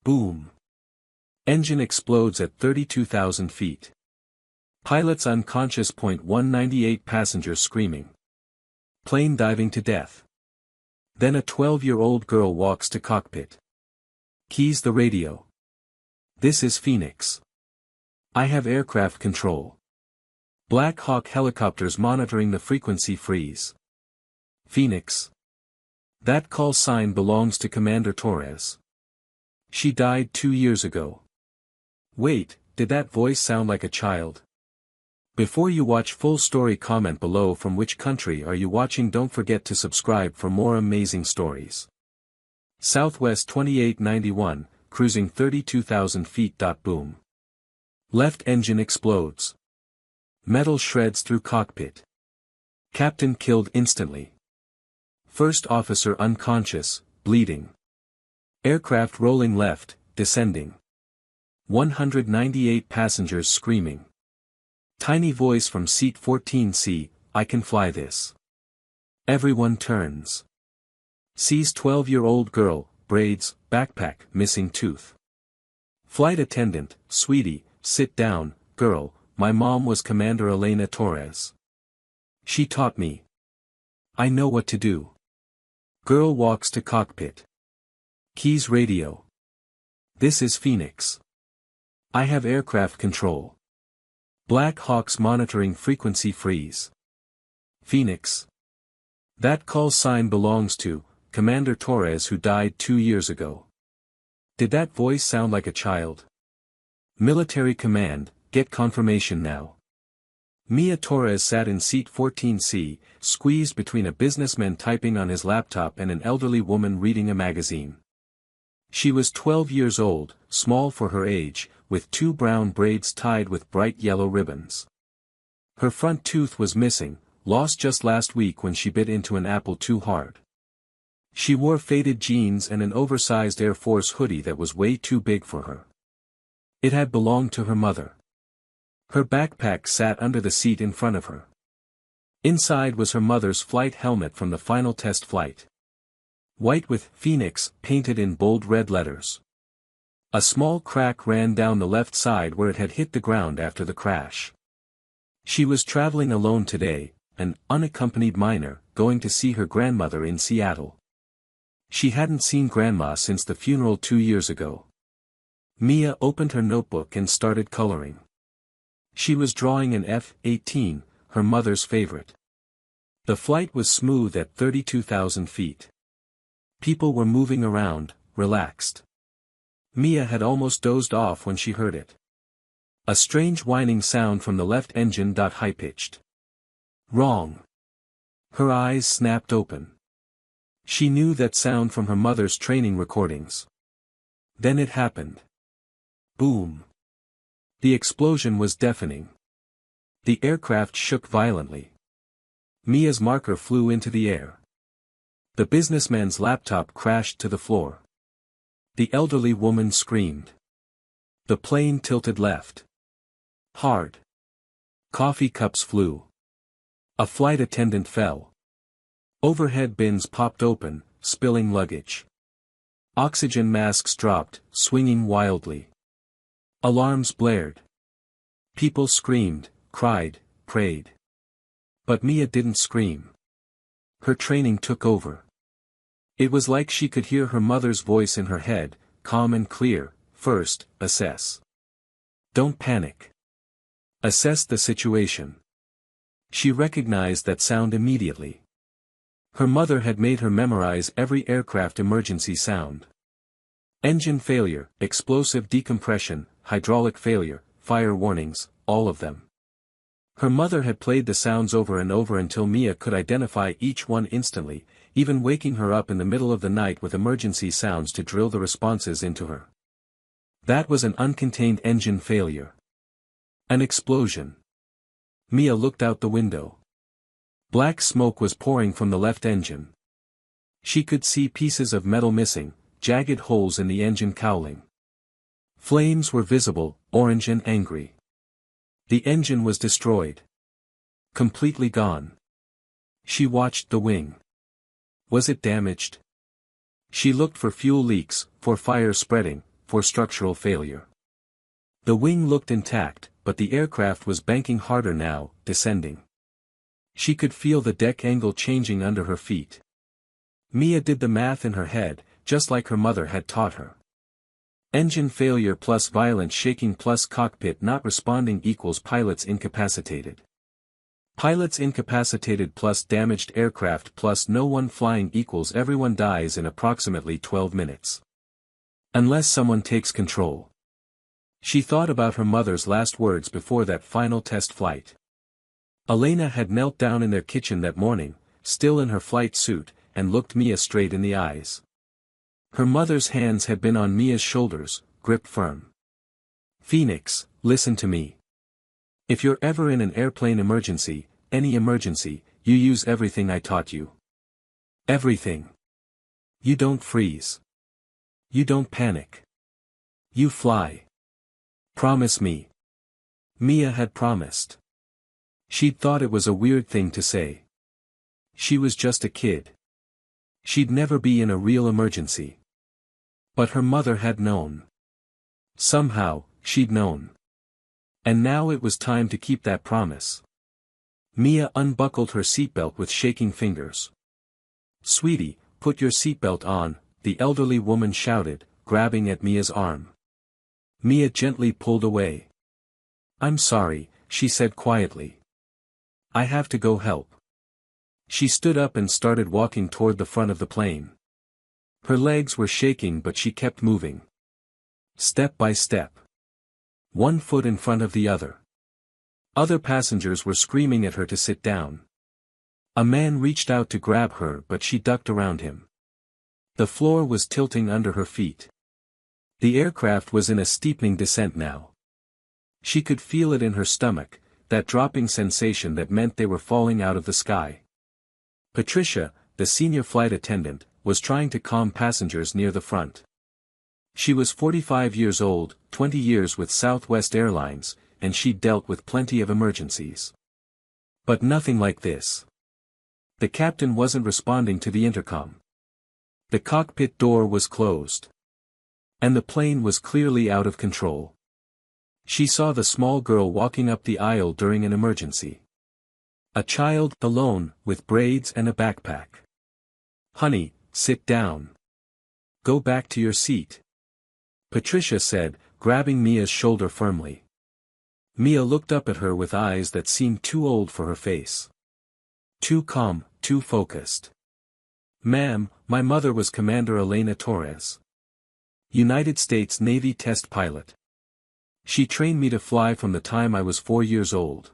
Boom. Engine explodes at 32,000 feet. Pilots unconscious. 198 passengers screaming. Plane diving to death. Then a 12-year-old girl walks to cockpit. Keys the radio. This is Phoenix. I have aircraft control. Black Hawk helicopters monitoring the frequency freeze. Phoenix. That call sign belongs to Commander Torres. She died 2 years ago. Wait, did that voice sound like a child? Before you watch full story, comment below from which country are you watching. Don't forget to subscribe for more amazing stories. Southwest 2891, cruising 32,000 feet. Boom. Left engine explodes. Metal shreds through cockpit. Captain killed instantly. First officer unconscious, bleeding. Aircraft rolling left, descending. 198 passengers screaming. Tiny voice from seat 14C, I can fly this. Everyone turns. Sees 12-year-old girl, braids, backpack, missing tooth. Flight attendant, sweetie, sit down, girl, my mom was Commander Elena Torres. She taught me. I know what to do. Girl walks to cockpit. Keys radio. This is Phoenix. I have aircraft control. Black Hawks monitoring frequency freeze. Phoenix. That call sign belongs to Commander Torres, who died 2 years ago. Did that voice sound like a child? Military command, get confirmation now. Mia Torres sat in seat 14C, squeezed between a businessman typing on his laptop and an elderly woman reading a magazine. She was 12 years old, small for her age, with 2 brown braids tied with bright yellow ribbons. Her front tooth was missing, lost just last week when she bit into an apple too hard. She wore faded jeans and an oversized Air Force hoodie that was way too big for her. It had belonged to her mother. Her backpack sat under the seat in front of her. Inside was her mother's flight helmet from the final test flight. White with Phoenix painted in bold red letters. A small crack ran down the left side where it had hit the ground after the crash. She was traveling alone today, an unaccompanied minor, going to see her grandmother in Seattle. She hadn't seen Grandma since the funeral 2 years ago. Mia opened her notebook and started coloring. She was drawing an F-18, her mother's favorite. The flight was smooth at 32,000 feet. People were moving around, relaxed. Mia had almost dozed off when she heard it. A strange whining sound from the left engine. High-pitched. Wrong. Her eyes snapped open. She knew that sound from her mother's training recordings. Then it happened. Boom. The explosion was deafening. The aircraft shook violently. Mia's marker flew into the air. The businessman's laptop crashed to the floor. The elderly woman screamed. The plane tilted left. Hard. Coffee cups flew. A flight attendant fell. Overhead bins popped open, spilling luggage. Oxygen masks dropped, swinging wildly. Alarms blared. People screamed, cried, prayed. But Mia didn't scream. Her training took over. It was like she could hear her mother's voice in her head, calm and clear. First, assess. Don't panic. Assess the situation. She recognized that sound immediately. Her mother had made her memorize every aircraft emergency sound. Engine failure, explosive decompression, hydraulic failure, fire warnings, all of them. Her mother had played the sounds over and over until Mia could identify each one instantly, even waking her up in the middle of the night with emergency sounds to drill the responses into her. That was an uncontained engine failure. An explosion. Mia looked out the window. Black smoke was pouring from the left engine. She could see pieces of metal missing, jagged holes in the engine cowling. Flames were visible, orange and angry. The engine was destroyed. Completely gone. She watched the wing. Was it damaged? She looked for fuel leaks, for fire spreading, for structural failure. The wing looked intact, but the aircraft was banking harder now, descending. She could feel the deck angle changing under her feet. Mia did the math in her head, just like her mother had taught her. Engine failure plus violent shaking plus cockpit not responding equals pilots incapacitated. Pilots incapacitated plus damaged aircraft plus no one flying equals everyone dies in approximately 12 minutes. Unless someone takes control. She thought about her mother's last words before that final test flight. Elena had knelt down in their kitchen that morning, still in her flight suit, and looked Mia straight in the eyes. Her mother's hands had been on Mia's shoulders, gripped firm. "Phoenix, listen to me. If you're ever in an airplane emergency, any emergency, you use everything I taught you. Everything. You don't freeze. You don't panic. You fly. Promise me." Mia had promised. She'd thought it was a weird thing to say. She was just a kid. She'd never be in a real emergency. But her mother had known. Somehow, she'd known. And now it was time to keep that promise. Mia unbuckled her seatbelt with shaking fingers. "Sweetie, put your seatbelt on," the elderly woman shouted, grabbing at Mia's arm. Mia gently pulled away. "I'm sorry," she said quietly. "I have to go help." She stood up and started walking toward the front of the plane. Her legs were shaking but she kept moving. Step by step. One foot in front of the other. Other passengers were screaming at her to sit down. A man reached out to grab her but she ducked around him. The floor was tilting under her feet. The aircraft was in a steepening descent now. She could feel it in her stomach, that dropping sensation that meant they were falling out of the sky. Patricia, the senior flight attendant, was trying to calm passengers near the front. She was 45 years old, 20 years with Southwest Airlines, and she'd dealt with plenty of emergencies. But nothing like this. The captain wasn't responding to the intercom. The cockpit door was closed. And the plane was clearly out of control. She saw the small girl walking up the aisle during an emergency. A child, alone, with braids and a backpack. "Honey, sit down. Go back to your seat," Patricia said, grabbing Mia's shoulder firmly. Mia looked up at her with eyes that seemed too old for her face. Too calm, too focused. "Ma'am, my mother was Commander Elena Torres. United States Navy test pilot. She trained me to fly from the time I was 4 years old.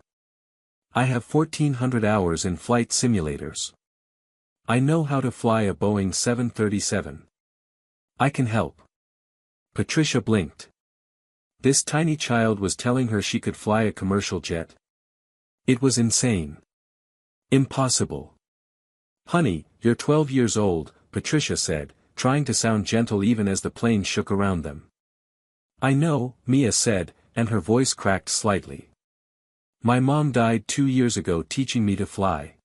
I have 1,400 hours in flight simulators. I know how to fly a Boeing 737. I can help." Patricia blinked. This tiny child was telling her she could fly a commercial jet. It was insane. Impossible. "Honey, you're 12 years old," Patricia said, trying to sound gentle even as the plane shook around them. "I know," Mia said, and her voice cracked slightly. "My mom died 2 years ago teaching me to fly.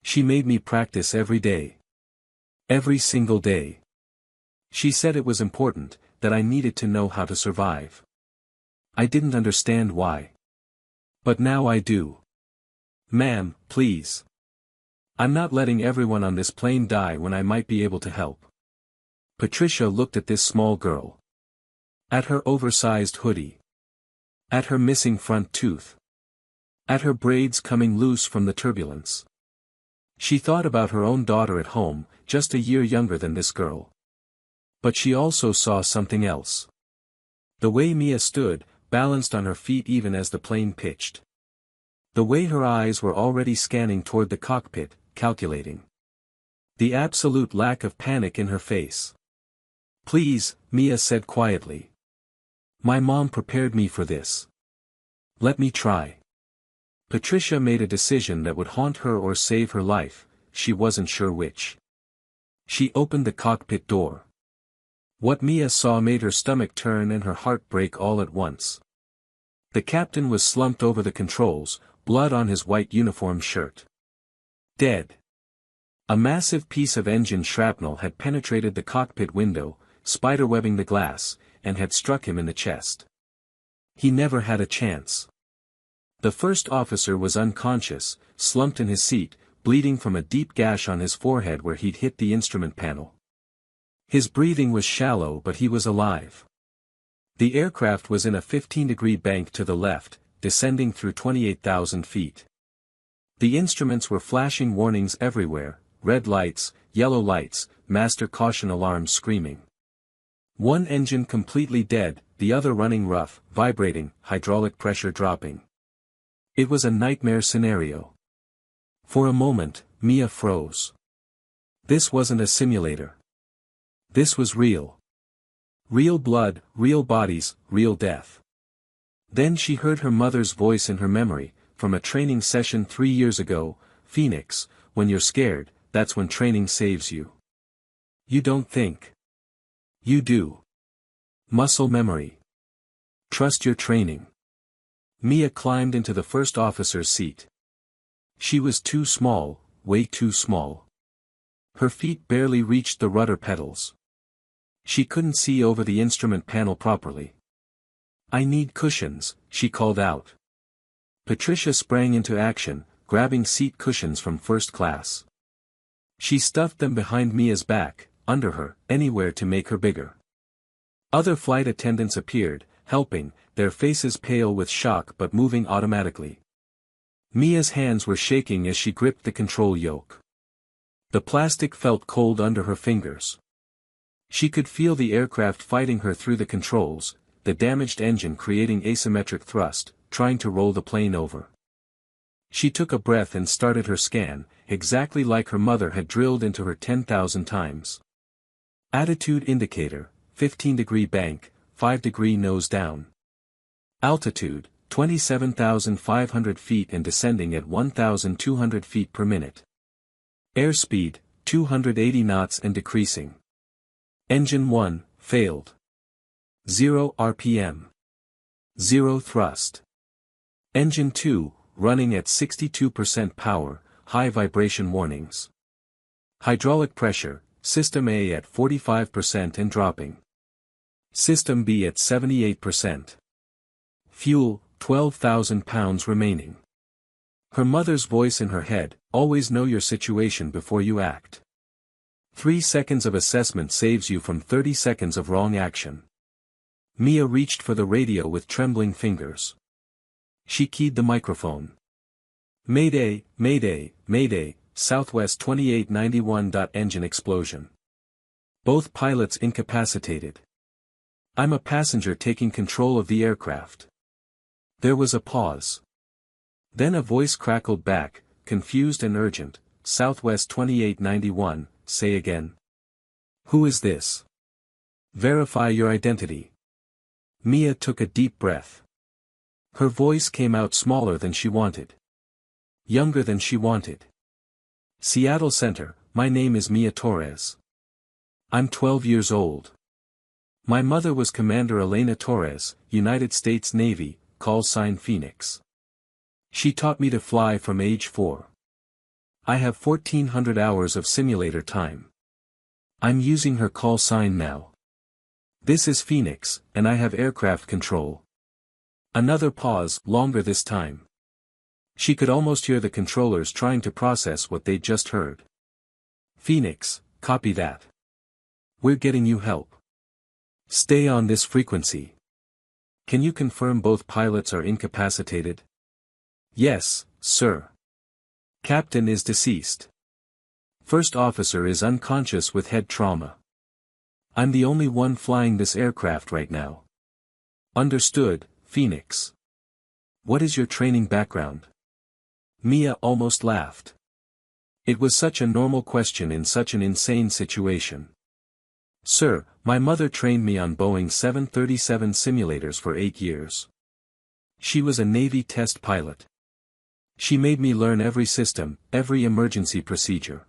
She made me practice every day. Every single day. She said it was important, that I needed to know how to survive. I didn't understand why. But now I do. Ma'am, please. I'm not letting everyone on this plane die when I might be able to help." Patricia looked at this small girl. At her oversized hoodie. At her missing front tooth. At her braids coming loose from the turbulence. She thought about her own daughter at home, just a year younger than this girl. But she also saw something else. The way Mia stood, balanced on her feet even as the plane pitched. The way her eyes were already scanning toward the cockpit, calculating. The absolute lack of panic in her face. "Please," Mia said quietly. "My mom prepared me for this. Let me try." Patricia made a decision that would haunt her or save her life, she wasn't sure which. She opened the cockpit door. What Mia saw made her stomach turn and her heart break all at once. The captain was slumped over the controls, blood on his white uniform shirt. Dead. A massive piece of engine shrapnel had penetrated the cockpit window, spiderwebbing the glass, and had struck him in the chest. He never had a chance. The first officer was unconscious, slumped in his seat, bleeding from a deep gash on his forehead where he'd hit the instrument panel. His breathing was shallow, but he was alive. The aircraft was in a 15-degree bank to the left, descending through 28,000 feet. The instruments were flashing warnings everywhere, red lights, yellow lights, master caution alarms screaming. One engine completely dead, the other running rough, vibrating, hydraulic pressure dropping. It was a nightmare scenario. For a moment, Mia froze. This wasn't a simulator. This was real. Real blood, real bodies, real death. Then she heard her mother's voice in her memory, from a training session 3 years ago, "Phoenix, when you're scared, that's when training saves you. You don't think. You do. Muscle memory. Trust your training." Mia climbed into the first officer's seat. She was too small, way too small. Her feet barely reached the rudder pedals. She couldn't see over the instrument panel properly. "I need cushions," she called out. Patricia sprang into action, grabbing seat cushions from first class. She stuffed them behind Mia's back, under her, anywhere to make her bigger. Other flight attendants appeared, helping, their faces pale with shock but moving automatically. Mia's hands were shaking as she gripped the control yoke. The plastic felt cold under her fingers. She could feel the aircraft fighting her through the controls, the damaged engine creating asymmetric thrust, trying to roll the plane over. She took a breath and started her scan, exactly like her mother had drilled into her 10,000 times. Attitude indicator, 15-degree bank, 5-degree nose down. Altitude, 27,500 feet and descending at 1,200 feet per minute. Airspeed, 280 knots and decreasing. Engine 1, failed. 0 RPM. 0 thrust. Engine 2, running at 62% power, high vibration warnings. Hydraulic pressure, System A at 45% and dropping. System B at 78%. Fuel, 12,000 pounds remaining. Her mother's voice in her head, "Always know your situation before you act. 3 seconds of assessment saves you from 30 seconds of wrong action." Mia reached for the radio with trembling fingers. She keyed the microphone. "Mayday, Mayday, Mayday, Southwest 2891. Engine explosion. Both pilots incapacitated. I'm a passenger taking control of the aircraft." There was a pause. Then a voice crackled back, confused and urgent, "Southwest 2891, say again. Who is this? Verify your identity." Mia took a deep breath. Her voice came out smaller than she wanted. Younger than she wanted. "Seattle Center, my name is Mia Torres. I'm 12 years old. My mother was Commander Elena Torres, United States Navy, call sign Phoenix. She taught me to fly from age 4. I have 1,400 hours of simulator time. I'm using her call sign now. This is Phoenix, and I have aircraft control." Another pause, longer this time. She could almost hear the controllers trying to process what they'd just heard. "Phoenix, copy that. We're getting you help. Stay on this frequency. Can you confirm both pilots are incapacitated?" "Yes, sir. Captain is deceased. First officer is unconscious with head trauma. I'm the only one flying this aircraft right now." "Understood, Phoenix. What is your training background?" Mia almost laughed. It was such a normal question in such an insane situation. "Sir, my mother trained me on Boeing 737 simulators for 8 years. She was a Navy test pilot. She made me learn every system, every emergency procedure.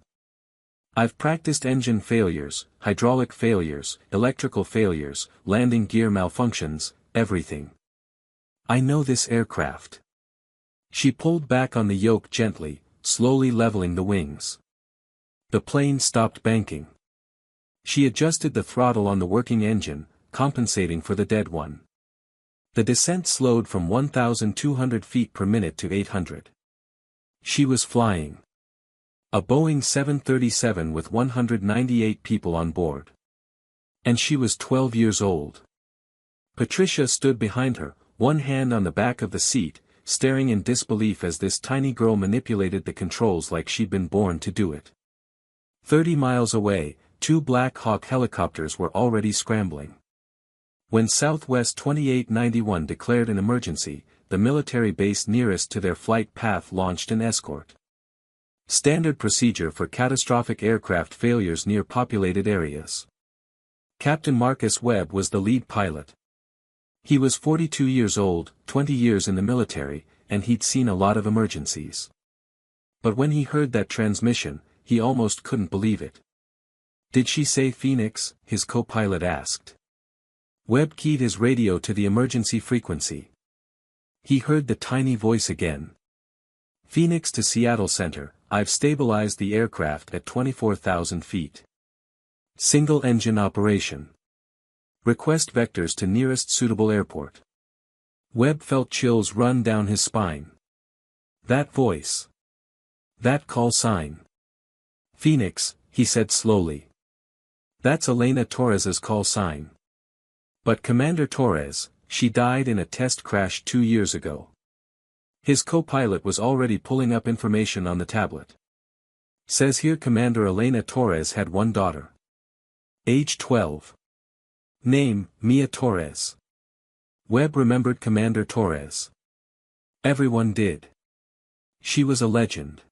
I've practiced engine failures, hydraulic failures, electrical failures, landing gear malfunctions, everything. I know this aircraft." She pulled back on the yoke gently, slowly leveling the wings. The plane stopped banking. She adjusted the throttle on the working engine, compensating for the dead one. The descent slowed from 1,200 feet per minute to 800. She was flying a Boeing 737 with 198 people on board. And she was 12 years old. Patricia stood behind her, one hand on the back of the seat, staring in disbelief as this tiny girl manipulated the controls like she'd been born to do it. 30 miles away, 2 Black Hawk helicopters were already scrambling. When Southwest 2891 declared an emergency, the military base nearest to their flight path launched an escort. Standard procedure for catastrophic aircraft failures near populated areas. Captain Marcus Webb was the lead pilot. He was 42 years old, 20 years in the military, and he'd seen a lot of emergencies. But when he heard that transmission, he almost couldn't believe it. "Did she say Phoenix?" his co-pilot asked. Webb keyed his radio to the emergency frequency. He heard the tiny voice again. "Phoenix to Seattle Center, I've stabilized the aircraft at 24,000 feet. Single engine operation. Request vectors to nearest suitable airport." Webb felt chills run down his spine. That voice. That call sign. "Phoenix," he said slowly. "That's Elena Torres's call sign. But Commander Torres, she died in a test crash 2 years ago." His co-pilot was already pulling up information on the tablet. "Says here Commander Elena Torres had one daughter. Age 12. Name, Mia Torres." Webb remembered Commander Torres. Everyone did. She was a legend.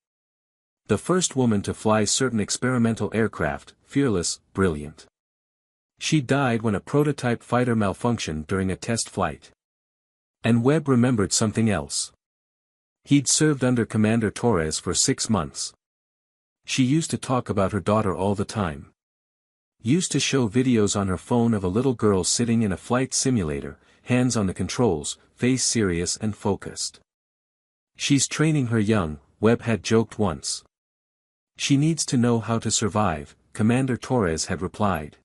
The first woman to fly certain experimental aircraft, fearless, brilliant. She died when a prototype fighter malfunctioned during a test flight. And Webb remembered something else. He'd served under Commander Torres for 6 months. She used to talk about her daughter all the time. Used to show videos on her phone of a little girl sitting in a flight simulator, hands on the controls, face serious and focused. "She's training her young," Webb had joked once. "She needs to know how to survive," Commander Torres had replied.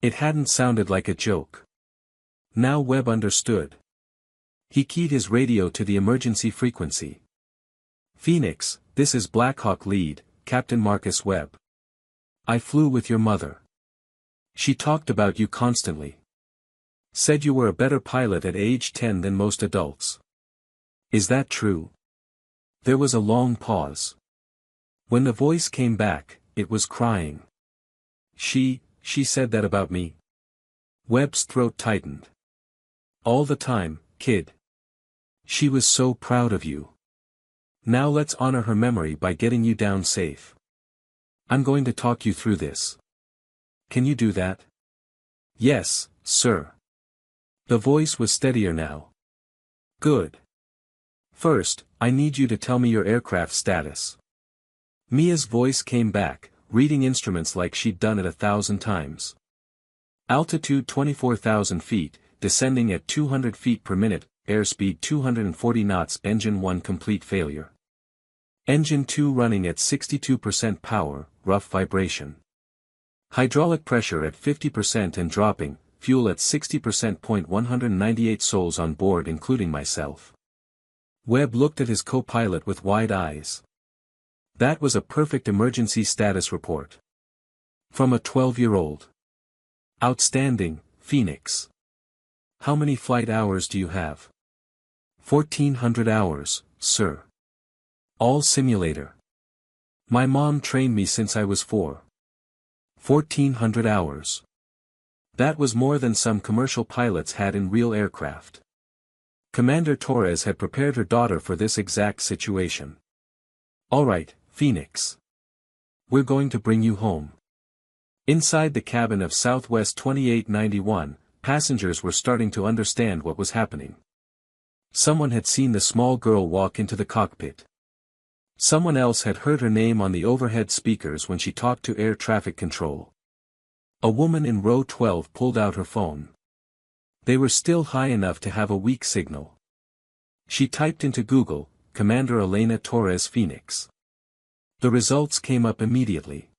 It hadn't sounded like a joke. Now Webb understood. He keyed his radio to the emergency frequency. "Phoenix, this is Black Hawk lead, Captain Marcus Webb. I flew with your mother. She talked about you constantly. Said you were a better pilot at age 10 than most adults. Is that true?" There was a long pause. When the voice came back, it was crying. She said that about me." Webb's throat tightened. "All the time, kid. She was so proud of you. Now let's honor her memory by getting you down safe. I'm going to talk you through this. Can you do that?" "Yes, sir." The voice was steadier now. "Good. First, I need you to tell me your aircraft status." Mia's voice came back, reading instruments like she'd done it 1,000 times. "Altitude 24,000 feet, descending at 200 feet per minute, airspeed 240 knots, engine 1 complete failure. Engine 2 running at 62% power, rough vibration. Hydraulic pressure at 50% and dropping, fuel at 60%. 198 souls on board including myself." Webb looked at his co-pilot with wide eyes. That was a perfect emergency status report. From a 12-year-old. "Outstanding, Phoenix. How many flight hours do you have?" 1,400 hours, sir. All simulator. My mom trained me since I was 4. 1,400 hours. That was more than some commercial pilots had in real aircraft. Commander Torres had prepared her daughter for this exact situation. "All right, Phoenix. We're going to bring you home." Inside the cabin of Southwest 2891, passengers were starting to understand what was happening. Someone had seen the small girl walk into the cockpit. Someone else had heard her name on the overhead speakers when she talked to air traffic control. A woman in row 12 pulled out her phone. They were still high enough to have a weak signal. She typed into Google, "Commander Elena Torres Phoenix." The results came up immediately.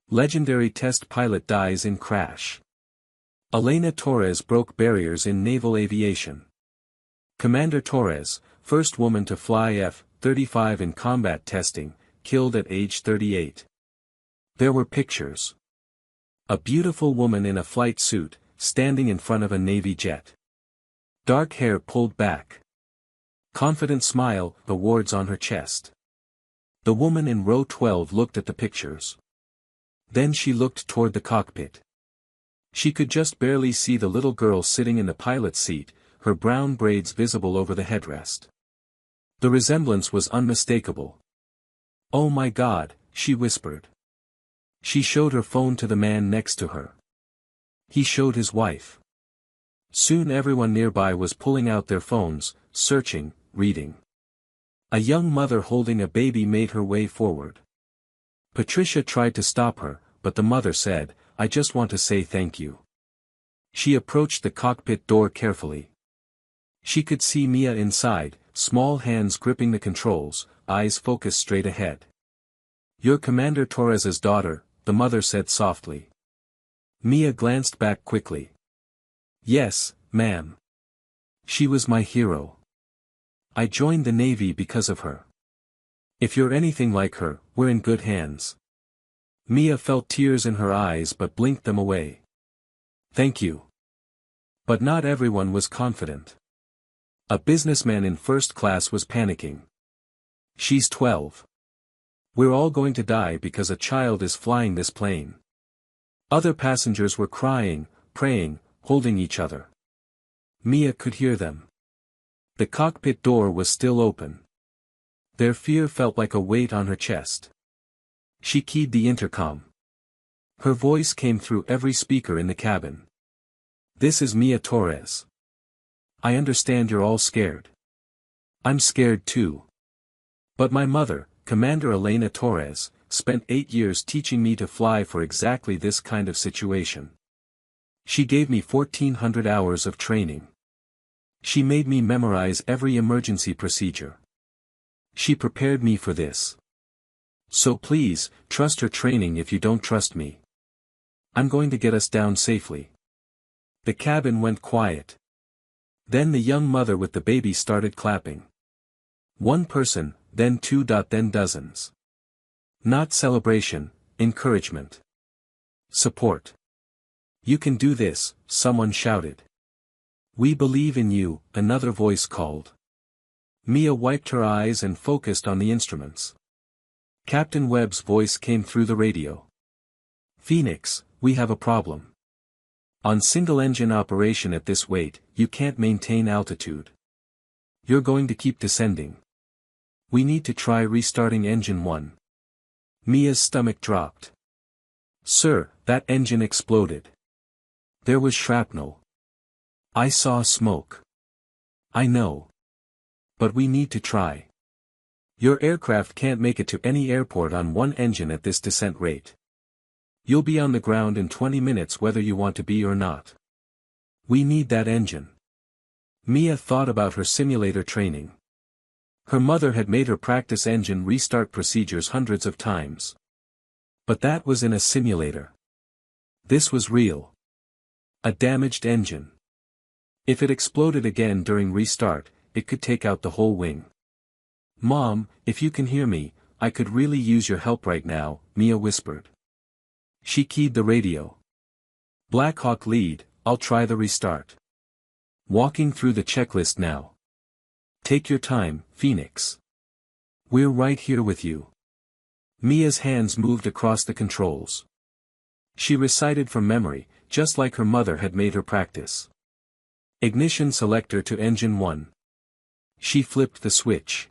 Legendary test pilot dies in crash. Elena Torres broke barriers in naval aviation. Commander Torres, first woman to fly F-35 in combat testing, killed at age 38. There were pictures. A beautiful woman in a flight suit, standing in front of a Navy jet. Dark hair pulled back. Confident smile, awards on her chest. The woman in row 12 looked at the pictures. Then she looked toward the cockpit. She could just barely see the little girl sitting in the pilot's seat, her brown braids visible over the headrest. The resemblance was unmistakable. "Oh my God," she whispered. She showed her phone to the man next to her. He showed his wife. Soon everyone nearby was pulling out their phones, searching, reading. A young mother holding a baby made her way forward. Patricia tried to stop her, but the mother said, "I just want to say thank you." She approached the cockpit door carefully. She could see Mia inside, small hands gripping the controls, eyes focused straight ahead. "You're Commander Torres's daughter," the mother said softly. Mia glanced back quickly. "Yes, ma'am. She was my hero. I joined the Navy because of her. If you're anything like her, we're in good hands." Mia felt tears in her eyes but blinked them away. "Thank you." But not everyone was confident. A businessman in first class was panicking. "She's 12. We're all going to die because a child is flying this plane." Other passengers were crying, praying, holding each other. Mia could hear them. The cockpit door was still open. Their fear felt like a weight on her chest. She keyed the intercom. Her voice came through every speaker in the cabin. "This is Mia Torres. I understand you're all scared. I'm scared too. But my mother, Commander Elena Torres, spent 8 years teaching me to fly for exactly this kind of situation. She gave me 1,400 hours of training. She made me memorize every emergency procedure. She prepared me for this. So please, trust her training if you don't trust me. I'm going to get us down safely." The cabin went quiet. Then the young mother with the baby started clapping. One person, then two, then dozens. Not celebration, encouragement. Support. "You can do this," someone shouted. "We believe in you," another voice called. Mia wiped her eyes and focused on the instruments. Captain Webb's voice came through the radio. "Phoenix, we have a problem. On single-engine operation at this weight, you can't maintain altitude. You're going to keep descending. We need to try restarting engine 1. Mia's stomach dropped. "Sir, that engine exploded. There was shrapnel. I saw smoke." "I know. But we need to try. Your aircraft can't make it to any airport on one engine at this descent rate. You'll be on the ground in 20 minutes whether you want to be or not. We need that engine." Mia thought about her simulator training. Her mother had made her practice engine restart procedures hundreds of times. But that was in a simulator. This was real. A damaged engine. If it exploded again during restart, it could take out the whole wing. "Mom, if you can hear me, I could really use your help right now," Mia whispered. She keyed the radio. "Black Hawk lead, I'll try the restart. Walking through the checklist now. Take your time, Phoenix. We're right here with you." Mia's hands moved across the controls. She recited from memory, just like her mother had made her practice. Ignition selector to engine 1. She flipped the switch.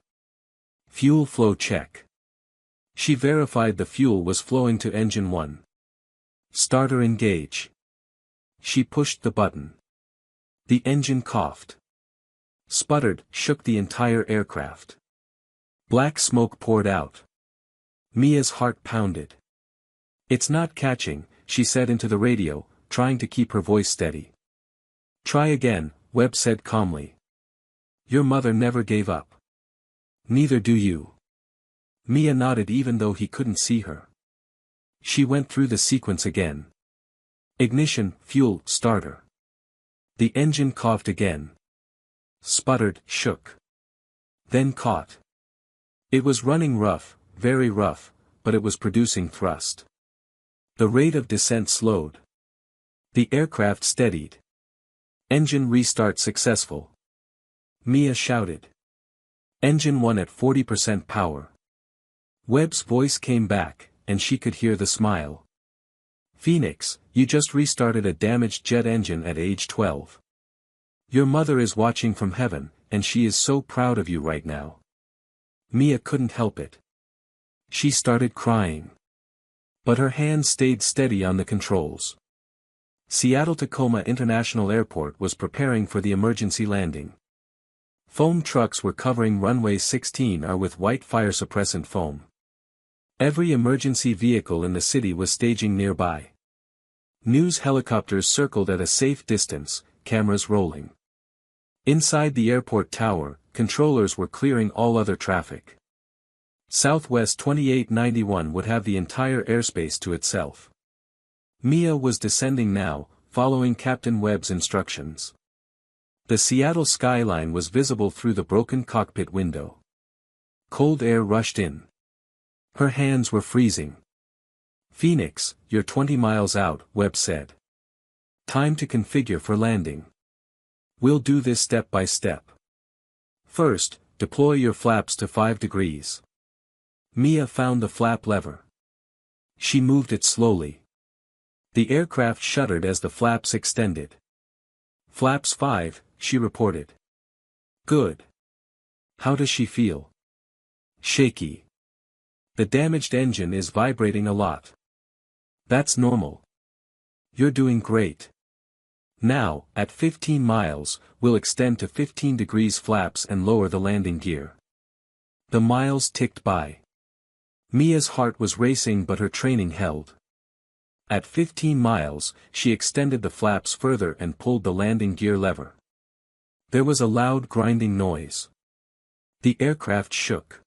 Fuel flow check. She verified the fuel was flowing to engine 1. Starter engage. She pushed the button. The engine coughed. Sputtered, shook the entire aircraft. Black smoke poured out. Mia's heart pounded. "It's not catching," she said into the radio, trying to keep her voice steady. "Try again," Webb said calmly. "Your mother never gave up. Neither do you." Mia nodded even though he couldn't see her. She went through the sequence again. Ignition, fuel, starter. The engine coughed again. Sputtered, shook. Then caught. It was running rough, very rough, but it was producing thrust. The rate of descent slowed. The aircraft steadied. Engine restart successful. Mia shouted. Engine 1 at 40% power. Webb's voice came back, and she could hear the smile. Phoenix, you just restarted a damaged jet engine at age 12. Your mother is watching from heaven, and she is so proud of you right now. Mia couldn't help it. She started crying. But her hands stayed steady on the controls. Seattle-Tacoma International Airport was preparing for the emergency landing. Foam trucks were covering runway 16R with white fire suppressant foam. Every emergency vehicle in the city was staging nearby. News helicopters circled at a safe distance, cameras rolling. Inside the airport tower, controllers were clearing all other traffic. Southwest 2891 would have the entire airspace to itself. Mia was descending now, following Captain Webb's instructions. The Seattle skyline was visible through the broken cockpit window. Cold air rushed in. Her hands were freezing. Phoenix, you're 20 miles out, Webb said. Time to configure for landing. We'll do this step by step. First, deploy your flaps to 5 degrees. Mia found the flap lever. She moved it slowly. The aircraft shuddered as the flaps extended. Flaps 5, she reported. Good. How does she feel? Shaky. The damaged engine is vibrating a lot. That's normal. You're doing great. Now, at 15 miles, we'll extend to 15 degrees flaps and lower the landing gear. The miles ticked by. Mia's heart was racing but her training held. At 15 miles, she extended the flaps further and pulled the landing gear lever. There was a loud grinding noise. The aircraft shook.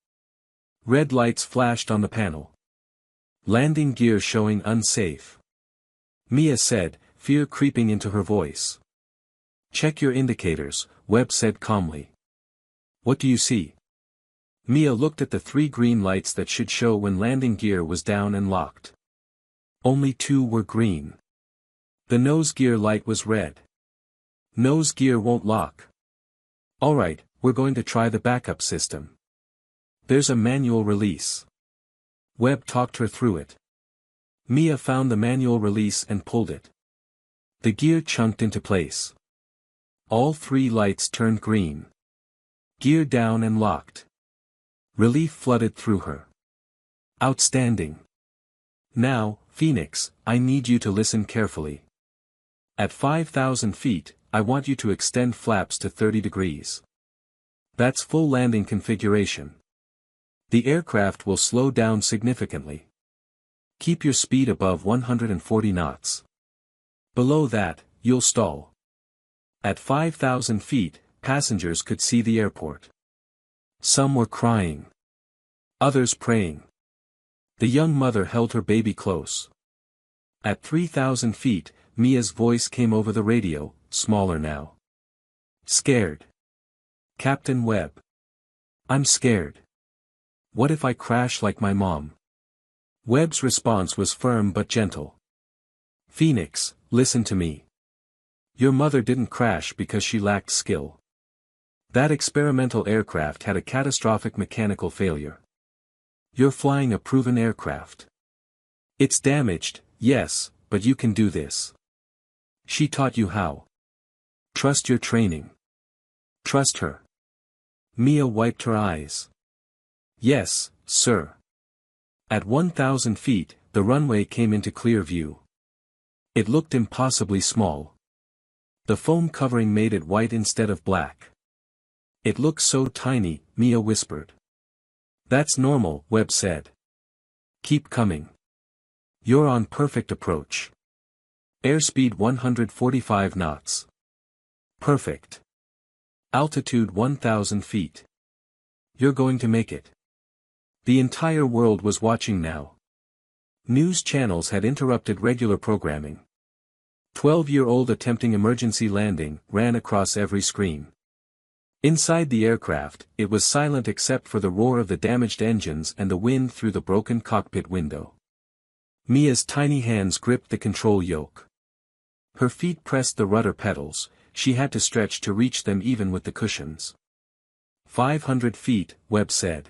Red lights flashed on the panel. Landing gear showing unsafe. Mia said, fear creeping into her voice. Check your indicators, Webb said calmly. What do you see? Mia looked at the 3 green lights that should show when landing gear was down and locked. Only 2 were green. The nose gear light was red. Nose gear won't lock. Alright, we're going to try the backup system. There's a manual release. Webb talked her through it. Mia found the manual release and pulled it. The gear chunked into place. All 3 lights turned green. Gear down and locked. Relief flooded through her. Outstanding. Now, Phoenix, I need you to listen carefully. At 5,000 feet, I want you to extend flaps to 30 degrees. That's full landing configuration. The aircraft will slow down significantly. Keep your speed above 140 knots. Below that, you'll stall. At 5,000 feet, passengers could see the airport. Some were crying. Others praying. The young mother held her baby close. At 3,000 feet, Mia's voice came over the radio, smaller now. Scared. Captain Webb. I'm scared. What if I crash like my mom? Webb's response was firm but gentle. Phoenix, listen to me. Your mother didn't crash because she lacked skill. That experimental aircraft had a catastrophic mechanical failure. You're flying a proven aircraft. It's damaged, yes, but you can do this. She taught you how. Trust your training. Trust her. Mia wiped her eyes. Yes, sir. At 1,000 feet, the runway came into clear view. It looked impossibly small. The foam covering made it white instead of black. It looked so tiny, Mia whispered. That's normal, Webb said. Keep coming. You're on perfect approach. Airspeed 145 knots. Perfect. Altitude 1,000 feet. You're going to make it. The entire world was watching now. News channels had interrupted regular programming. 12-year-old attempting emergency landing ran across every screen. Inside the aircraft, it was silent except for the roar of the damaged engines and the wind through the broken cockpit window. Mia's tiny hands gripped the control yoke. Her feet pressed the rudder pedals, she had to stretch to reach them even with the cushions. 500 feet, Webb said.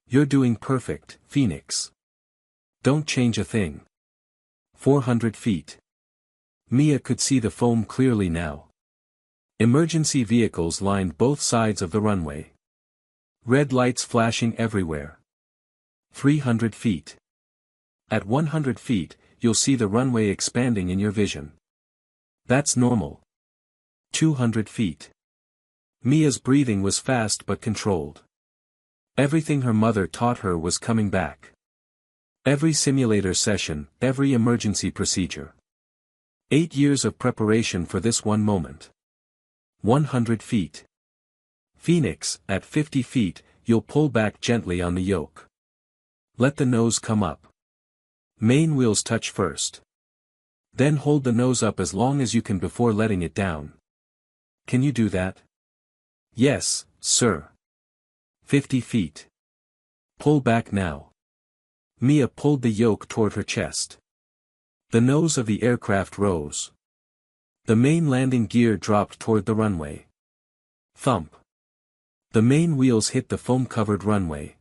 You're doing perfect, Phoenix. Don't change a thing. 400 feet. Mia could see the foam clearly now. Emergency vehicles lined both sides of the runway. Red lights flashing everywhere. 300 feet. At 100 feet, you'll see the runway expanding in your vision. That's normal. 200 feet. Mia's breathing was fast but controlled. Everything her mother taught her was coming back. Every simulator session, every emergency procedure. 8 years of preparation for this one moment. 100 feet. Phoenix, at 50 feet, you'll pull back gently on the yoke. Let the nose come up. Main wheels touch first. Then hold the nose up as long as you can before letting it down. Can you do that? Yes, sir. 50 feet. Pull back now. Mia pulled the yoke toward her chest. The nose of the aircraft rose. The main landing gear dropped toward the runway. Thump. The main wheels hit the foam-covered runway.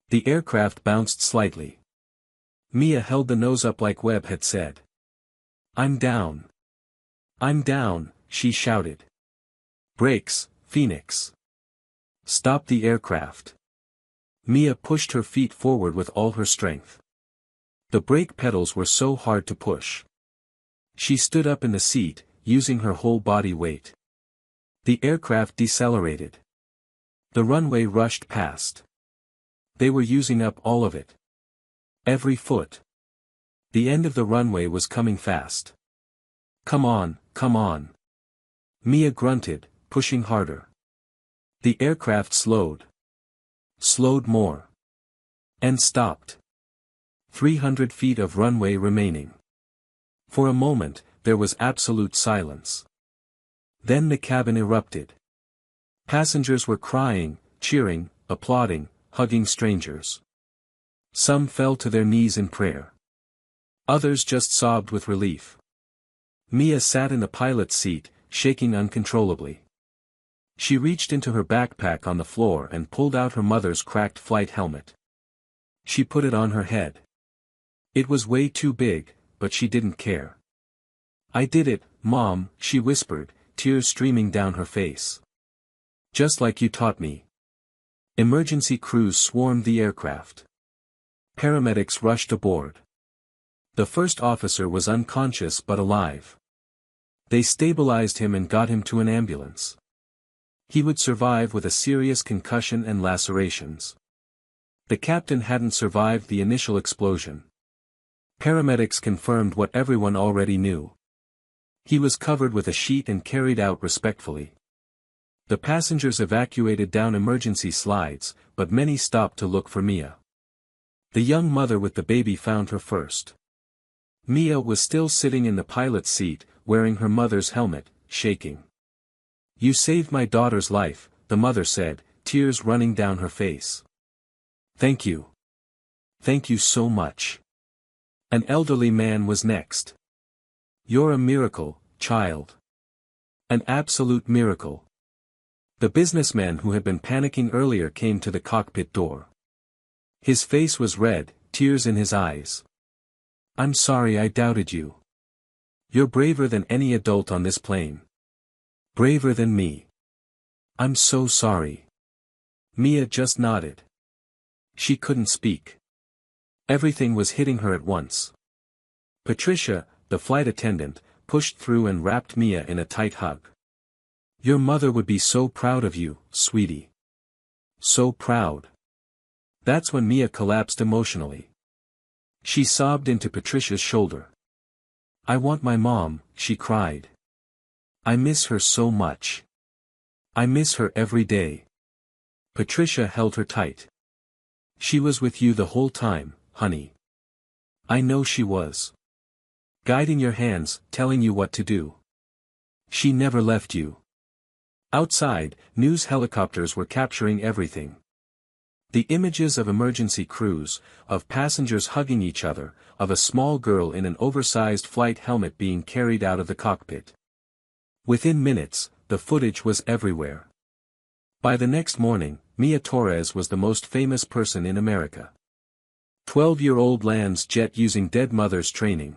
The aircraft bounced slightly. Mia held the nose up like Webb had said. I'm down. I'm down, she shouted. Brakes, Phoenix. Stop the aircraft. Mia pushed her feet forward with all her strength. The brake pedals were so hard to push. She stood up in the seat, using her whole body weight. The aircraft decelerated. The runway rushed past. They were using up all of it. Every foot. The end of the runway was coming fast. Come on, come on. Mia grunted, pushing harder. The aircraft slowed. Slowed more. And stopped. 300 feet of runway remaining. For a moment, there was absolute silence. Then the cabin erupted. Passengers were crying, cheering, applauding, hugging strangers. Some fell to their knees in prayer. Others just sobbed with relief. Mia sat in the pilot's seat, shaking uncontrollably. She reached into her backpack on the floor and pulled out her mother's cracked flight helmet. She put it on her head. It was way too big, but she didn't care. I did it, Mom, she whispered, tears streaming down her face. Just like you taught me. Emergency crews swarmed the aircraft. Paramedics rushed aboard. The first officer was unconscious but alive. They stabilized him and got him to an ambulance. He would survive with a serious concussion and lacerations. The captain hadn't survived the initial explosion. Paramedics confirmed what everyone already knew. He was covered with a sheet and carried out respectfully. The passengers evacuated down emergency slides, but many stopped to look for Mia. The young mother with the baby found her first. Mia was still sitting in the pilot's seat, wearing her mother's helmet, shaking. You saved my daughter's life, the mother said, tears running down her face. Thank you. Thank you so much. An elderly man was next. You're a miracle, child. An absolute miracle. The businessman who had been panicking earlier came to the cockpit door. His face was red, tears in his eyes. I'm sorry I doubted you. You're braver than any adult on this plane. Braver than me. I'm so sorry. Mia just nodded. She couldn't speak. Everything was hitting her at once. Patricia, the flight attendant, pushed through and wrapped Mia in a tight hug. Your mother would be so proud of you, sweetie. So proud. That's when Mia collapsed emotionally. She sobbed into Patricia's shoulder. I want my mom, she cried. I miss her so much. I miss her every day. Patricia held her tight. She was with you the whole time, honey. I know she was. Guiding your hands, telling you what to do. She never left you. Outside, news helicopters were capturing everything. The images of emergency crews, of passengers hugging each other, of a small girl in an oversized flight helmet being carried out of the cockpit. Within minutes, the footage was everywhere. By the next morning, Mia Torres was the most famous person in America. 12-year-old lands jet using dead mother's training.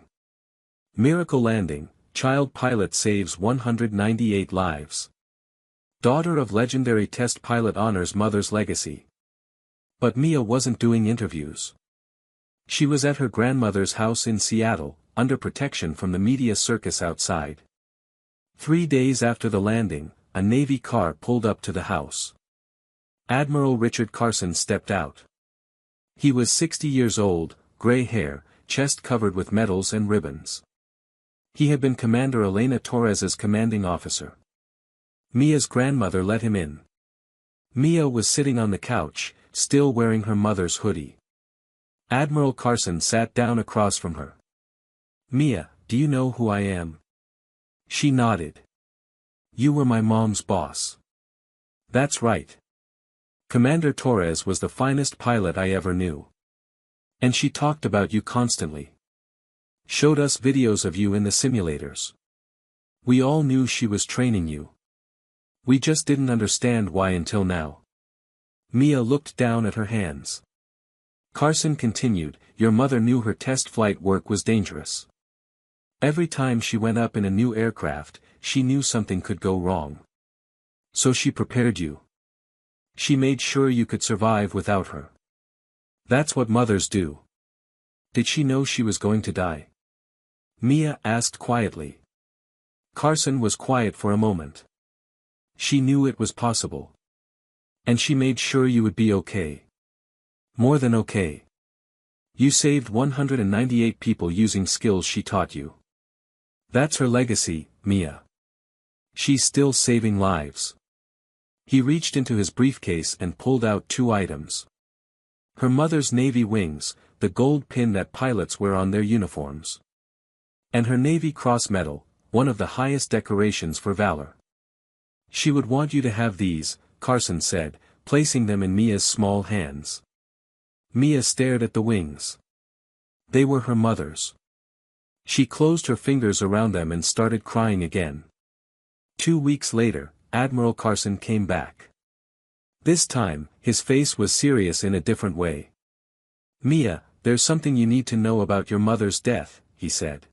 Miracle landing, child pilot saves 198 lives. Daughter of legendary test pilot honors mother's legacy. But Mia wasn't doing interviews. She was at her grandmother's house in Seattle, under protection from the media circus outside. 3 days after the landing, a Navy car pulled up to the house. Admiral Richard Carson stepped out. He was 60 years old, gray hair, chest covered with medals and ribbons. He had been Commander Elena Torres's commanding officer. Mia's grandmother let him in. Mia was sitting on the couch, still wearing her mother's hoodie. Admiral Carson sat down across from her. "Mia, do you know who I am?" She nodded. "You were my mom's boss." "That's right. Commander Torres was the finest pilot I ever knew. And she talked about you constantly. Showed us videos of you in the simulators. We all knew she was training you. We just didn't understand why until now." Mia looked down at her hands. Carson continued, "Your mother knew her test flight work was dangerous. Every time she went up in a new aircraft, she knew something could go wrong. So she prepared you. She made sure you could survive without her. That's what mothers do." "Did she know she was going to die?" Mia asked quietly. Carson was quiet for a moment. "She knew it was possible. And she made sure you would be okay. More than okay. You saved 198 people using skills she taught you. That's her legacy, Mia. She's still saving lives." He reached into his briefcase and pulled out 2 items. Her mother's Navy wings, the gold pin that pilots wear on their uniforms. And her Navy Cross Medal, one of the highest decorations for valor. "She would want you to have these," Carson said, placing them in Mia's small hands. Mia stared at the wings. They were her mother's. She closed her fingers around them and started crying again. 2 weeks later, Admiral Carson came back. This time, his face was serious in a different way. "Mia, there's something you need to know about your mother's death," he said.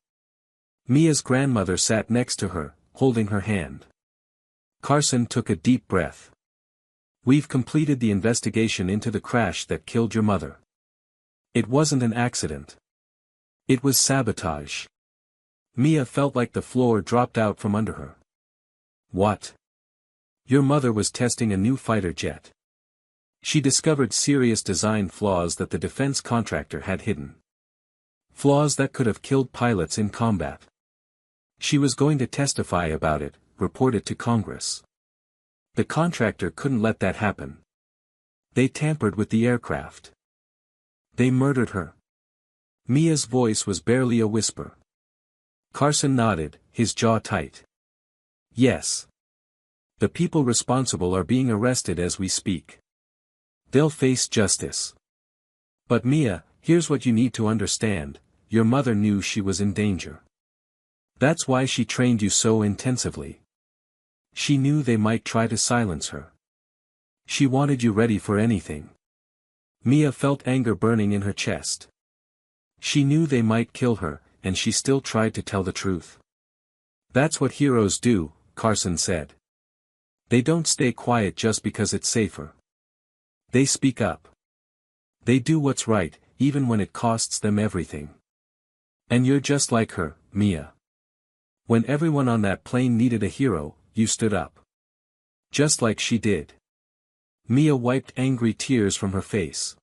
Mia's grandmother sat next to her, holding her hand. Carson took a deep breath. "We've completed the investigation into the crash that killed your mother. It wasn't an accident. It was sabotage." Mia felt like the floor dropped out from under her. "What?" "Your mother was testing a new fighter jet. She discovered serious design flaws that the defense contractor had hidden. Flaws that could have killed pilots in combat. She was going to testify about it, report it to Congress. The contractor couldn't let that happen. They tampered with the aircraft. They murdered her." Mia's voice was barely a whisper. Carson nodded, his jaw tight. "Yes. The people responsible are being arrested as we speak. They'll face justice. But Mia, here's what you need to understand, your mother knew she was in danger. That's why she trained you so intensively. She knew they might try to silence her. She wanted you ready for anything." Mia felt anger burning in her chest. She knew they might kill her, and she still tried to tell the truth. "That's what heroes do," Carson said. "They don't stay quiet just because it's safer. They speak up. They do what's right, even when it costs them everything. And you're just like her, Mia. When everyone on that plane needed a hero, you stood up. Just like she did." Mia wiped angry tears from her face.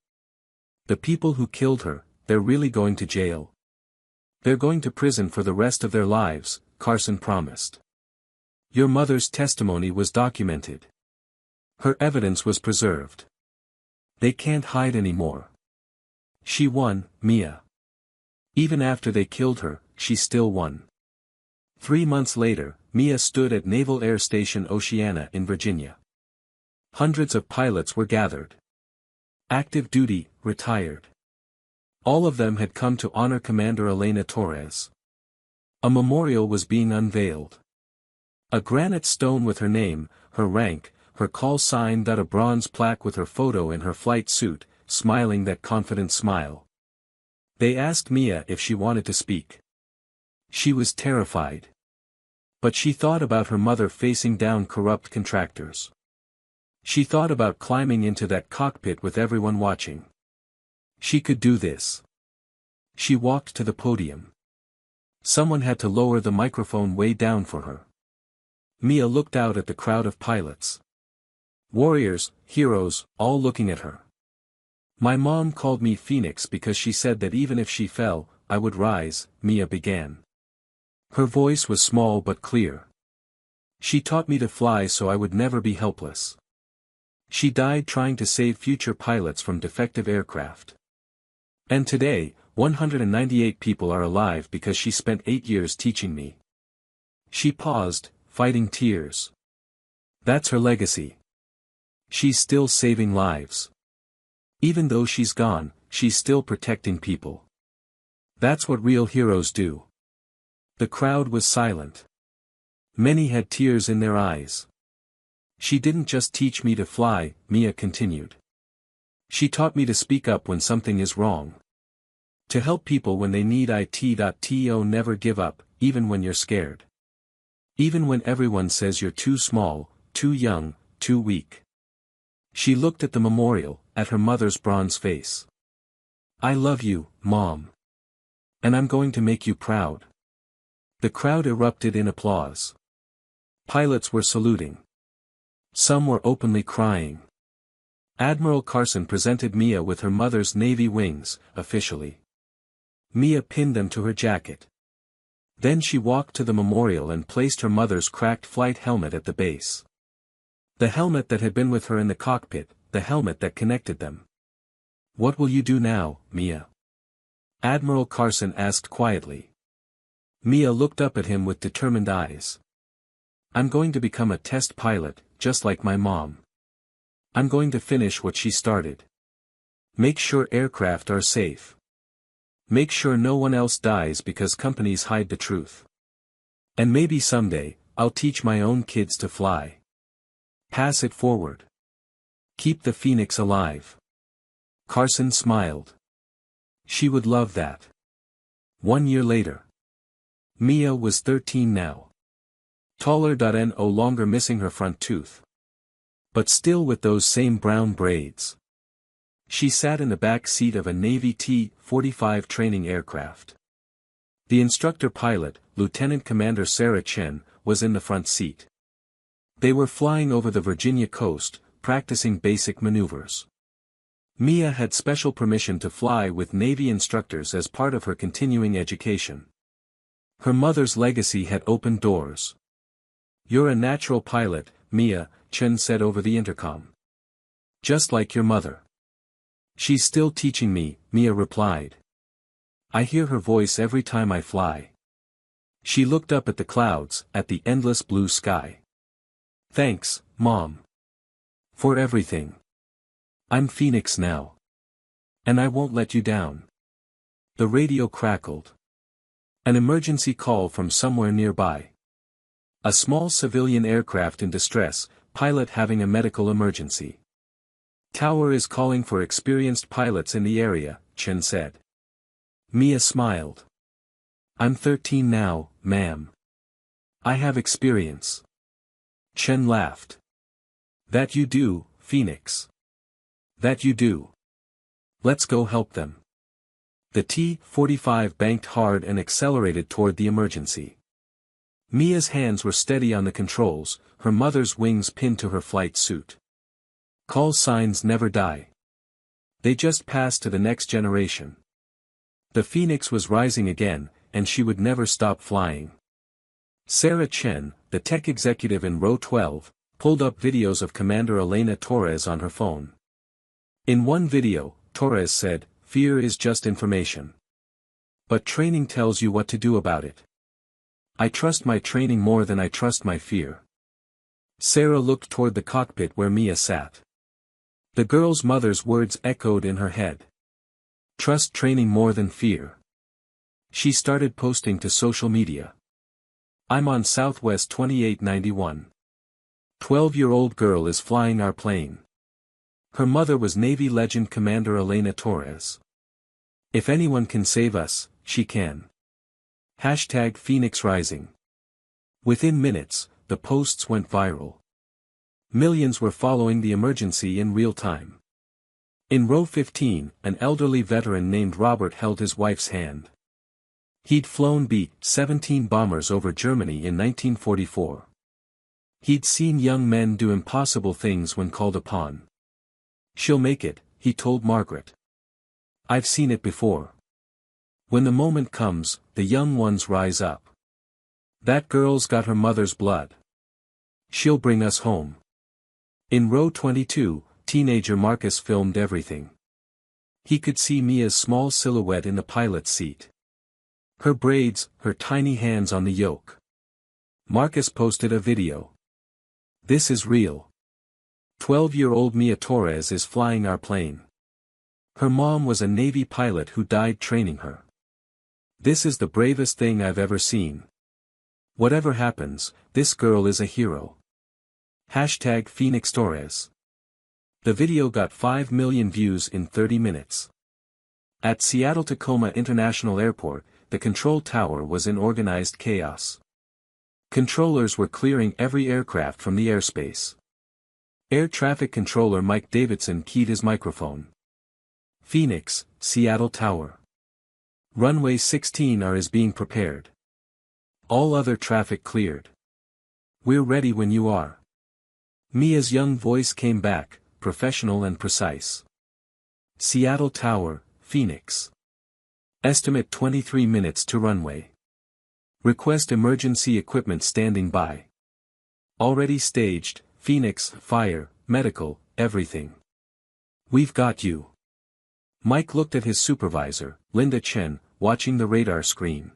"The people who killed her, they're really going to jail. They're going to prison for the rest of their lives," Carson promised. "Your mother's testimony was documented. Her evidence was preserved. They can't hide anymore. She won, Mia. Even after they killed her, she still won. 3 months later, Mia stood at Naval Air Station Oceana in Virginia. Hundreds of pilots were gathered. Active duty, retired. All of them had come to honor Commander Elena Torres. A memorial was being unveiled. A granite stone with her name, her rank, her call sign, a bronze plaque with her photo in her flight suit, smiling that confident smile. They asked Mia if she wanted to speak. She was terrified. But she thought about her mother facing down corrupt contractors. She thought about climbing into that cockpit with everyone watching. She could do this. She walked to the podium. Someone had to lower the microphone way down for her. Mia looked out at the crowd of pilots. Warriors, heroes, all looking at her. My mom called me Phoenix because she said that even if she fell, I would rise, Mia began. Her voice was small but clear. She taught me to fly so I would never be helpless. She died trying to save future pilots from defective aircraft. And today, 198 people are alive because she spent 8 years teaching me. She paused, fighting tears. That's her legacy. She's still saving lives. Even though she's gone, she's still protecting people. That's what real heroes do. The crowd was silent. Many had tears in their eyes. She didn't just teach me to fly, Mia continued. She taught me to speak up when something is wrong. To help people when they need it. Never give up, even when you're scared. Even when everyone says you're too small, too young, too weak. She looked at the memorial, at her mother's bronze face. I love you, Mom. And I'm going to make you proud. The crowd erupted in applause. Pilots were saluting. Some were openly crying. Admiral Carson presented Mia with her mother's Navy wings, officially. Mia pinned them to her jacket. Then she walked to the memorial and placed her mother's cracked flight helmet at the base. The helmet that had been with her in the cockpit, the helmet that connected them. What will you do now, Mia? Admiral Carson asked quietly. Mia looked up at him with determined eyes. I'm going to become a test pilot, just like my mom. I'm going to finish what she started. Make sure aircraft are safe. Make sure no one else dies because companies hide the truth. And maybe someday, I'll teach my own kids to fly. Pass it forward. Keep the phoenix alive. Carson smiled. She would love that. 1 year later. Mia was 13 now. Taller and no longer missing her front tooth. But still with those same brown braids. She sat in the back seat of a Navy T-45 training aircraft. The instructor pilot, Lieutenant Commander Sarah Chen, was in the front seat. They were flying over the Virginia coast, practicing basic maneuvers. Mia had special permission to fly with Navy instructors as part of her continuing education. Her mother's legacy had opened doors. You're a natural pilot, Mia, Chen said over the intercom. Just like your mother. She's still teaching me, Mia replied. I hear her voice every time I fly. She looked up at the clouds, at the endless blue sky. Thanks, Mom. For everything. I'm Phoenix now. And I won't let you down. The radio crackled. An emergency call from somewhere nearby. A small civilian aircraft in distress, pilot having a medical emergency. Tower is calling for experienced pilots in the area, Chen said. Mia smiled. I'm 13 now, ma'am. I have experience. Chen laughed. That you do, Phoenix. That you do. Let's go help them. The T-45 banked hard and accelerated toward the emergency. Mia's hands were steady on the controls, her mother's wings pinned to her flight suit. Call signs never die. They just pass to the next generation. The Phoenix was rising again, and she would never stop flying. Sarah Chen, the tech executive in row 12, pulled up videos of Commander Elena Torres on her phone. In one video, Torres said, "Fear is just information. But training tells you what to do about it. I trust my training more than I trust my fear. Sarah looked toward the cockpit where Mia sat. The girl's mother's words echoed in her head. Trust training more than fear. She started posting to social media. I'm on Southwest 2891. 12-year-old girl is flying our plane. Her mother was Navy legend Commander Elena Torres. If anyone can save us, she can. Hashtag Phoenix Rising. Within minutes, the posts went viral. Millions were following the emergency in real time. In row 15, an elderly veteran named Robert held his wife's hand. He'd flown B-17 bombers over Germany in 1944. He'd seen young men do impossible things when called upon. She'll make it, he told Margaret. I've seen it before. When the moment comes, the young ones rise up. That girl's got her mother's blood. She'll bring us home. In row 22, teenager Marcus filmed everything. He could see Mia's small silhouette in the pilot's seat. Her braids, her tiny hands on the yoke. Marcus posted a video. This is real. 12-year-old Mia Torres is flying our plane. Her mom was a Navy pilot who died training her. This is the bravest thing I've ever seen. Whatever happens, this girl is a hero. Hashtag Phoenix Torres. The video got 5 million views in 30 minutes. At Seattle-Tacoma International Airport, the control tower was in organized chaos. Controllers were clearing every aircraft from the airspace. Air traffic controller Mike Davidson keyed his microphone. Phoenix, Seattle Tower. Runway 16R is being prepared. All other traffic cleared. We're ready when you are. Mia's young voice came back, professional and precise. Seattle Tower, Phoenix. Estimate 23 minutes to runway. Request emergency equipment standing by. Already staged, Phoenix, fire, medical, everything. We've got you. Mike looked at his supervisor, Linda Chen, watching the radar screen.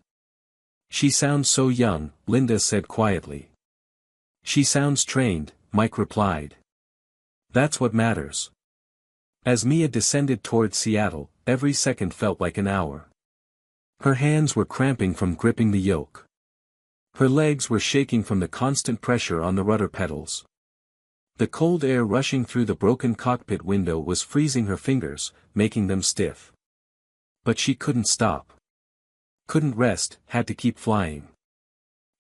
She sounds so young, Linda said quietly. She sounds trained, Mike replied. That's what matters. As Mia descended toward Seattle, every second felt like an hour. Her hands were cramping from gripping the yoke. Her legs were shaking from the constant pressure on the rudder pedals. The cold air rushing through the broken cockpit window was freezing her fingers, making them stiff. But she couldn't stop. Couldn't rest, had to keep flying.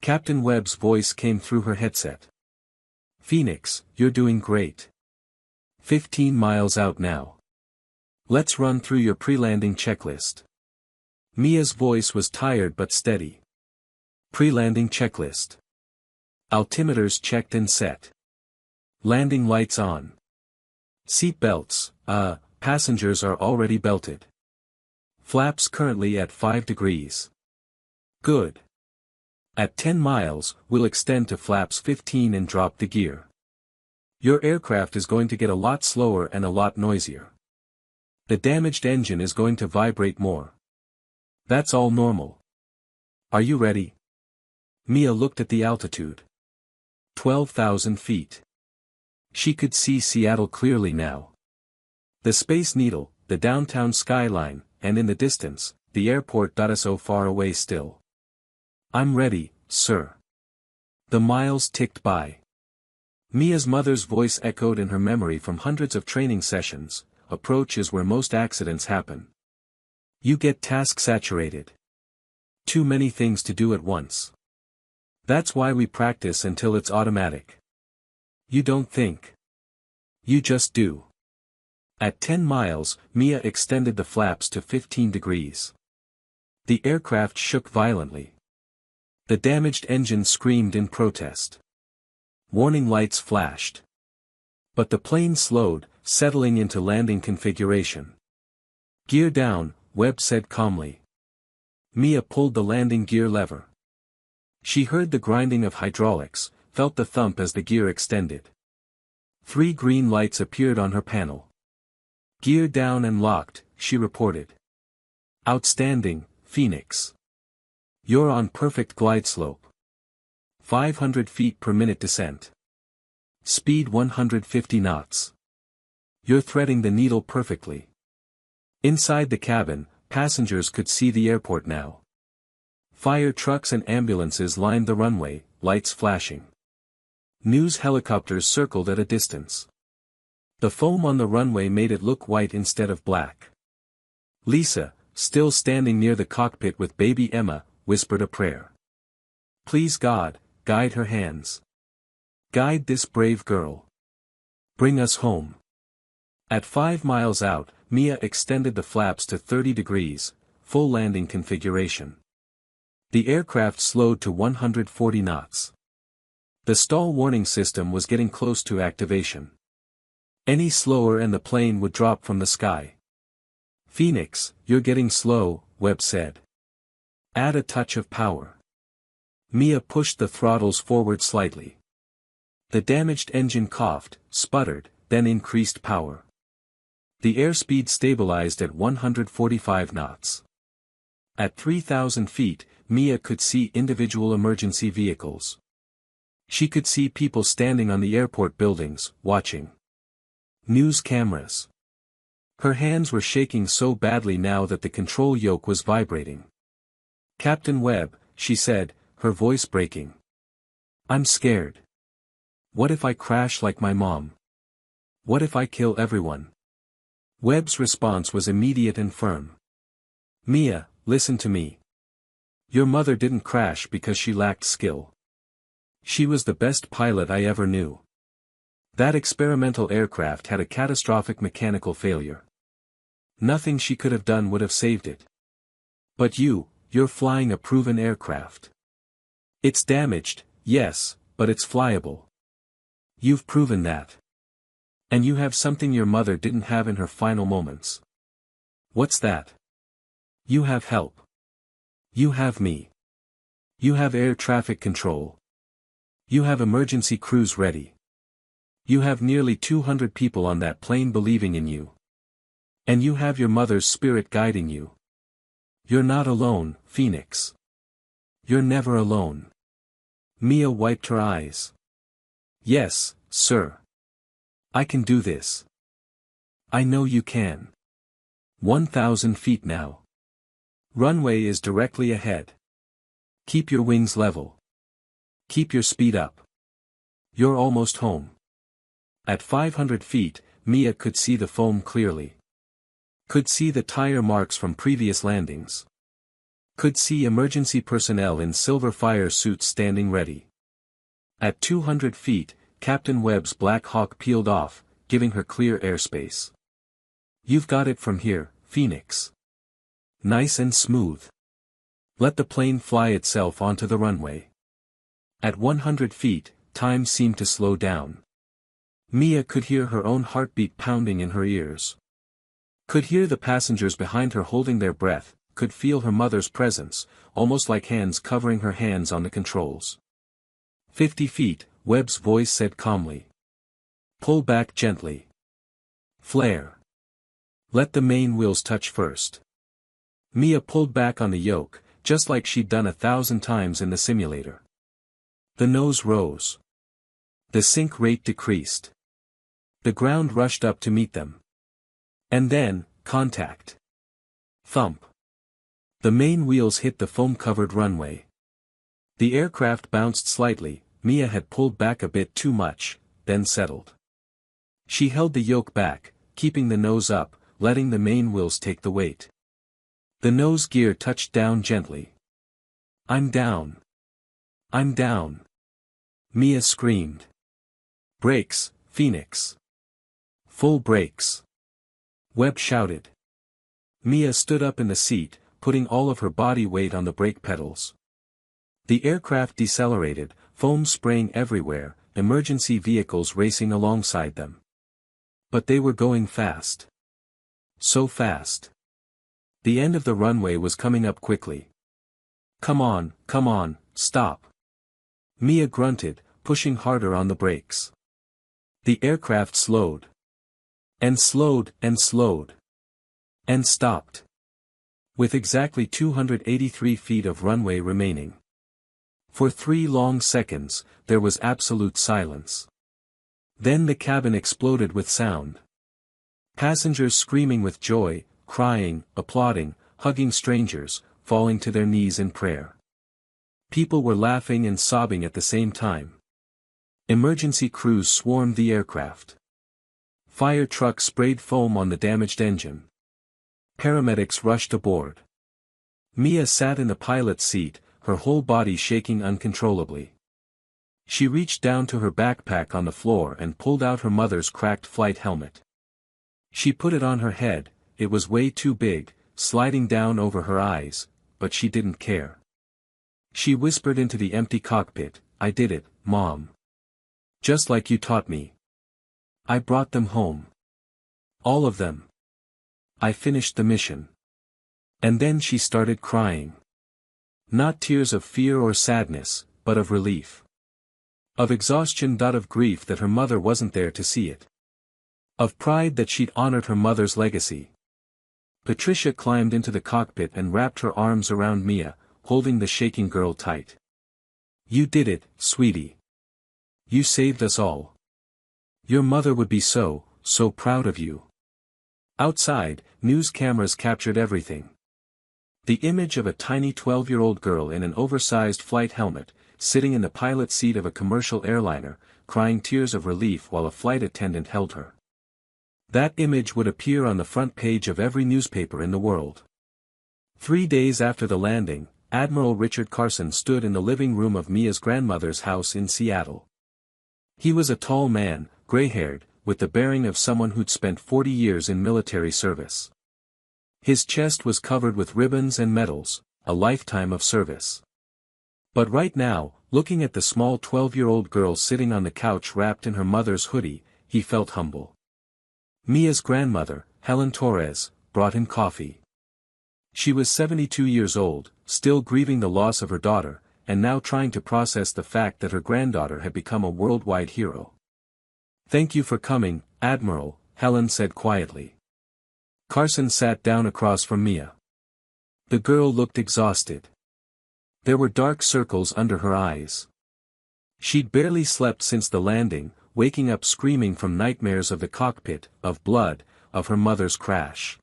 Captain Webb's voice came through her headset. Phoenix, you're doing great. 15 miles out now. Let's run through your pre-landing checklist. Mia's voice was tired but steady. Pre-landing checklist. Altimeters checked and set. Landing lights on. Seat belts, passengers are already belted. Flaps currently at 5 degrees. Good. At 10 miles, we'll extend to flaps 15 and drop the gear. Your aircraft is going to get a lot slower and a lot noisier. The damaged engine is going to vibrate more. That's all normal. Are you ready? Mia looked at the altitude. 12,000 feet. She could see Seattle clearly now. The Space Needle, the downtown skyline, and in the distance, the airport. So far away still. I'm ready, sir. The miles ticked by. Mia's mother's voice echoed in her memory from hundreds of training sessions. Approach is where most accidents happen. You get task saturated. Too many things to do at once. That's why we practice until it's automatic. You don't think. You just do. At 10 miles, Mia extended the flaps to 15 degrees. The aircraft shook violently. The damaged engine screamed in protest. Warning lights flashed. But the plane slowed, settling into landing configuration. Gear down, Webb said calmly. Mia pulled the landing gear lever. She heard the grinding of hydraulics, felt the thump as the gear extended. 3 green lights appeared on her panel. Gear down and locked, she reported. Outstanding, Phoenix. You're on perfect glide slope. 500 feet per minute descent. Speed 150 knots. You're threading the needle perfectly. Inside the cabin, passengers could see the airport now. Fire trucks and ambulances lined the runway, lights flashing. News helicopters circled at a distance. The foam on the runway made it look white instead of black. Lisa, still standing near the cockpit with baby Emma, whispered a prayer. Please God, guide her hands. Guide this brave girl. Bring us home. At 5 miles out, Mia extended the flaps to 30 degrees, full landing configuration. The aircraft slowed to 140 knots. The stall warning system was getting close to activation. Any slower and the plane would drop from the sky. Phoenix, you're getting slow, Webb said. Add a touch of power. Mia pushed the throttles forward slightly. The damaged engine coughed, sputtered, then increased power. The airspeed stabilized at 145 knots. At 3,000 feet, Mia could see individual emergency vehicles. She could see people standing on the airport buildings, watching. News cameras. Her hands were shaking so badly now that the control yoke was vibrating. Captain Webb, she said, her voice breaking. I'm scared. What if I crash like my mom? What if I kill everyone? Webb's response was immediate and firm. Mia, listen to me. Your mother didn't crash because she lacked skill. She was the best pilot I ever knew. That experimental aircraft had a catastrophic mechanical failure. Nothing she could have done would have saved it. But you're flying a proven aircraft. It's damaged, yes, but it's flyable. You've proven that. And you have something your mother didn't have in her final moments. What's that? You have help. You have me. You have air traffic control. You have emergency crews ready. You have nearly 200 people on that plane believing in you. And you have your mother's spirit guiding you. You're not alone, Phoenix. You're never alone. Mia wiped her eyes. Yes, sir. I can do this. I know you can. 1,000 feet now. Runway is directly ahead. Keep your wings level. Keep your speed up. You're almost home. At 500 feet, Mia could see the foam clearly. Could see the tire marks from previous landings. Could see emergency personnel in silver fire suits standing ready. At 200 feet, Captain Webb's Black Hawk peeled off, giving her clear airspace. You've got it from here, Phoenix. Nice and smooth. Let the plane fly itself onto the runway. At 100 feet, time seemed to slow down. Mia could hear her own heartbeat pounding in her ears. Could hear the passengers behind her holding their breath, could feel her mother's presence, almost like hands covering her hands on the controls. 50 feet, Webb's voice said calmly. Pull back gently. Flare. Let the main wheels touch first. Mia pulled back on the yoke, just like she'd done 1,000 times in the simulator. The nose rose. The sink rate decreased. The ground rushed up to meet them. And then, contact. Thump. The main wheels hit the foam-covered runway. The aircraft bounced slightly. Mia had pulled back a bit too much, then settled. She held the yoke back, keeping the nose up, letting the main wheels take the weight. The nose gear touched down gently. I'm down. I'm down. Mia screamed. Brakes, Phoenix. Full brakes. Webb shouted. Mia stood up in the seat, putting all of her body weight on the brake pedals. The aircraft decelerated, foam spraying everywhere, emergency vehicles racing alongside them. But they were going fast. So fast. The end of the runway was coming up quickly. Come on, stop. Mia grunted, pushing harder on the brakes. The aircraft slowed. And slowed, and slowed. And stopped. with exactly 283 feet of runway remaining. For 3 long seconds, there was absolute silence. Then the cabin exploded with sound. Passengers screaming with joy, crying, applauding, hugging strangers, falling to their knees in prayer. People were laughing and sobbing at the same time. Emergency crews swarmed the aircraft. Fire trucks sprayed foam on the damaged engine. Paramedics rushed aboard. Mia sat in the pilot's seat, her whole body shaking uncontrollably. She reached down to her backpack on the floor and pulled out her mother's cracked flight helmet. She put it on her head. It was way too big, sliding down over her eyes, but she didn't care. She whispered into the empty cockpit, "I did it, Mom. Just like you taught me. I brought them home. All of them. I finished the mission." And then she started crying. Not tears of fear or sadness, but of relief. Of exhaustion. Of grief that her mother wasn't there to see it. Of pride that she'd honored her mother's legacy. Patricia climbed into the cockpit and wrapped her arms around Mia, holding the shaking girl tight. "You did it, sweetie. You saved us all. Your mother would be so proud of you." Outside, news cameras captured everything. The image of a tiny 12-year-old girl in an oversized flight helmet, sitting in the pilot's seat of a commercial airliner, crying tears of relief while a flight attendant held her. That image would appear on the front page of every newspaper in the world. 3 days after the landing, Admiral Richard Carson stood in the living room of Mia's grandmother's house in Seattle. He was a tall man, gray-haired, with the bearing of someone who'd spent 40 years in military service. His chest was covered with ribbons and medals, a lifetime of service. But right now, looking at the small 12-year-old girl sitting on the couch wrapped in her mother's hoodie, he felt humble. Mia's grandmother, Helen Torres, brought him coffee. She was 72 years old, still grieving the loss of her daughter, and now trying to process the fact that her granddaughter had become a worldwide hero. "Thank you for coming, Admiral," Helen said quietly. Carson sat down across from Mia. The girl looked exhausted. There were dark circles under her eyes. She'd barely slept since the landing, waking up screaming from nightmares of the cockpit, of blood, of her mother's crash.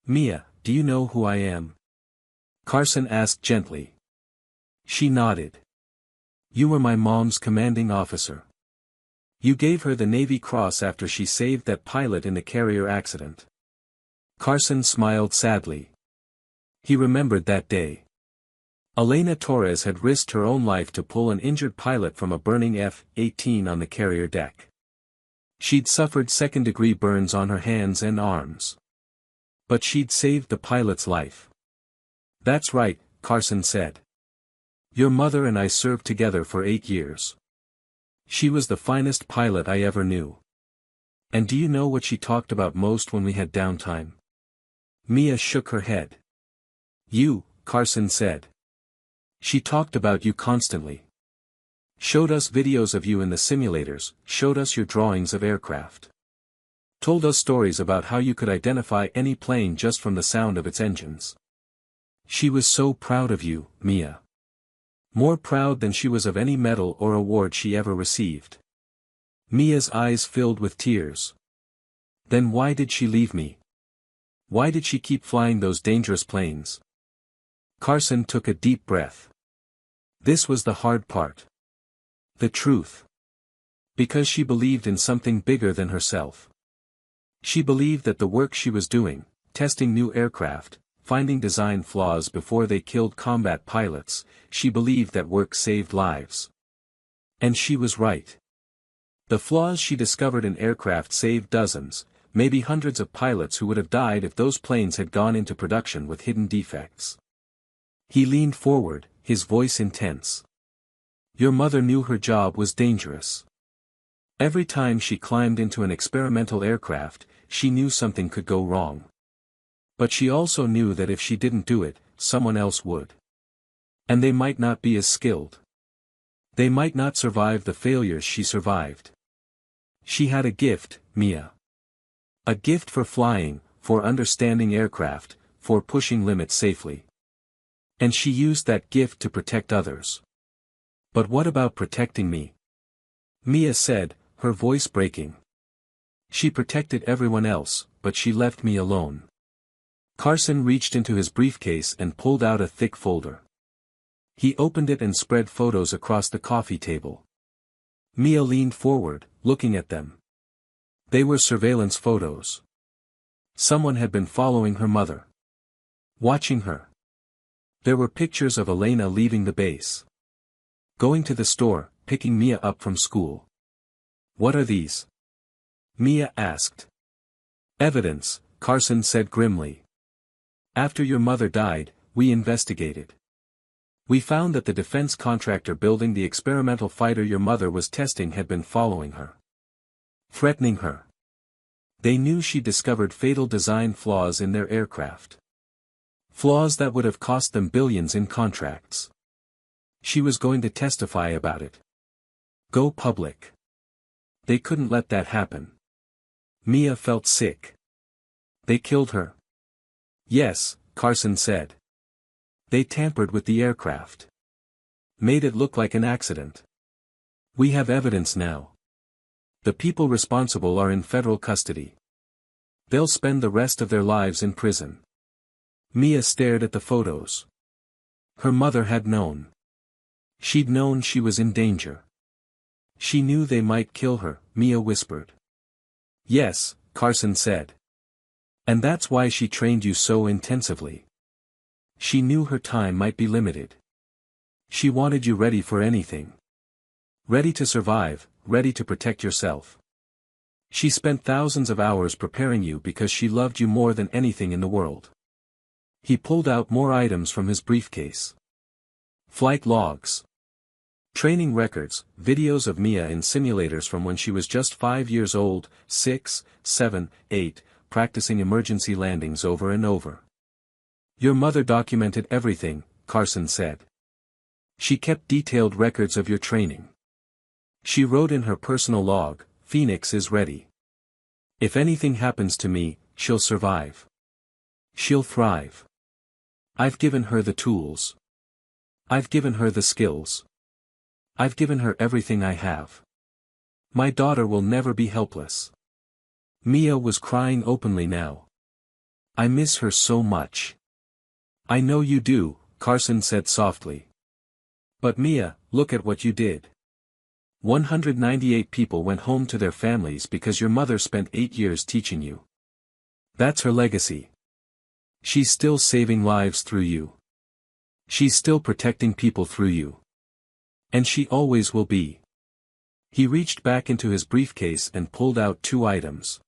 "Mia, do you know who I am?" Carson asked gently. She nodded. "You were my mom's commanding officer. You gave her the Navy Cross after she saved that pilot in the carrier accident." Carson smiled sadly. He remembered that day. Elena Torres had risked her own life to pull an injured pilot from a burning F-18 on the carrier deck. She'd suffered second-degree burns on her hands and arms. But she'd saved the pilot's life. "That's right," Carson said. "Your mother and I served together for 8 years. She was the finest pilot I ever knew. And do you know what she talked about most when we had downtime?" Mia shook her head. "You," Carson said. "She talked about you constantly. Showed us videos of you in the simulators, showed us your drawings of aircraft. Told us stories about how you could identify any plane just from the sound of its engines. She was so proud of you, Mia. More proud than she was of any medal or award she ever received." Mia's eyes filled with tears. "Then why did she leave me? Why did she keep flying those dangerous planes?" Carson took a deep breath. This was the hard part. The truth. Because she believed in something bigger than herself. She believed that the work she was doing, testing new aircraft, finding design flaws before they killed combat pilots, she believed that work saved lives. And she was right. The flaws she discovered in aircraft saved dozens, maybe hundreds of pilots who would have died if those planes had gone into production with hidden defects. He leaned forward, his voice intense. "Your mother knew her job was dangerous. Every time she climbed into an experimental aircraft, she knew something could go wrong. But she also knew that if she didn't do it, someone else would. And they might not be as skilled. They might not survive the failures she survived. She had a gift, Mia. A gift for flying, for understanding aircraft, for pushing limits safely. And she used that gift to protect others. But what about protecting me? Mia said, her voice breaking. She protected everyone else, but she left me alone. Carson reached into his briefcase and pulled out a thick folder. He opened it and spread photos across the coffee table. Mia leaned forward, looking at them. They were surveillance photos. Someone had been following her mother. Watching her. There were pictures of Elena leaving the base. Going to the store, picking Mia up from school. What are these? Mia asked. Evidence, Carson said grimly. After your mother died, we investigated. We found that the defense contractor building the experimental fighter your mother was testing had been following her. Threatening her. They knew she discovered fatal design flaws in their aircraft. Flaws that would have cost them billions in contracts. She was going to testify about it. Go public. They couldn't let that happen. Mia felt sick. They killed her. Yes, Carson said. They tampered with the aircraft. Made it look like an accident. We have evidence now. The people responsible are in federal custody. They'll spend the rest of their lives in prison. Mia stared at the photos. Her mother had known. She'd known she was in danger. She knew they might kill her, Mia whispered. Yes, Carson said. And that's why she trained you so intensively. She knew her time might be limited. She wanted you ready for anything. Ready to survive, ready to protect yourself. She spent thousands of hours preparing you because she loved you more than anything in the world. He pulled out more items from his briefcase. Flight logs. Training records, videos of Mia in simulators from when she was just 5 years old, 6, 7, 8, practicing emergency landings over and over. Your mother documented everything, Carson said. She kept detailed records of your training. She wrote in her personal log, Phoenix is ready. If anything happens to me, she'll survive. She'll thrive. I've given her the tools. I've given her the skills. I've given her everything I have. My daughter will never be helpless. Mia was crying openly now. I miss her so much. I know you do, Carson said softly. But Mia, look at what you did. 198 people went home to their families because your mother spent 8 years teaching you. That's her legacy. She's still saving lives through you. She's still protecting people through you. And she always will be. He reached back into his briefcase and pulled out 2 items.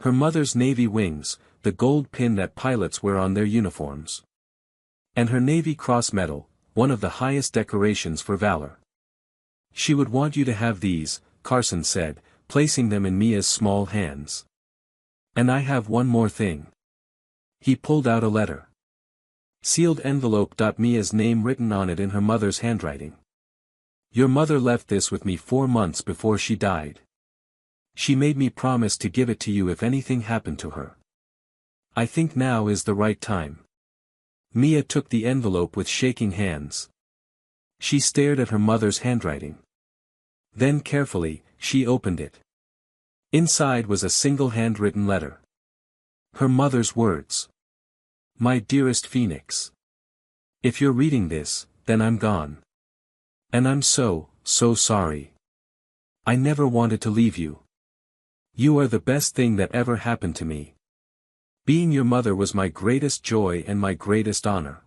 Her mother's Navy wings, the gold pin that pilots wear on their uniforms. And her Navy Cross Medal, one of the highest decorations for valor. She would want you to have these, Carson said, placing them in Mia's small hands. And I have one more thing. He pulled out a letter. Sealed envelope. Mia's name written on it in her mother's handwriting. Your mother left this with me 4 months before she died. She made me promise to give it to you if anything happened to her. I think now is the right time. Mia took the envelope with shaking hands. She stared at her mother's handwriting. Then carefully, she opened it. Inside was a single handwritten letter. Her mother's words. My dearest Phoenix. If you're reading this, then I'm gone. And I'm so sorry. I never wanted to leave you. You are the best thing that ever happened to me. Being your mother was my greatest joy and my greatest honor.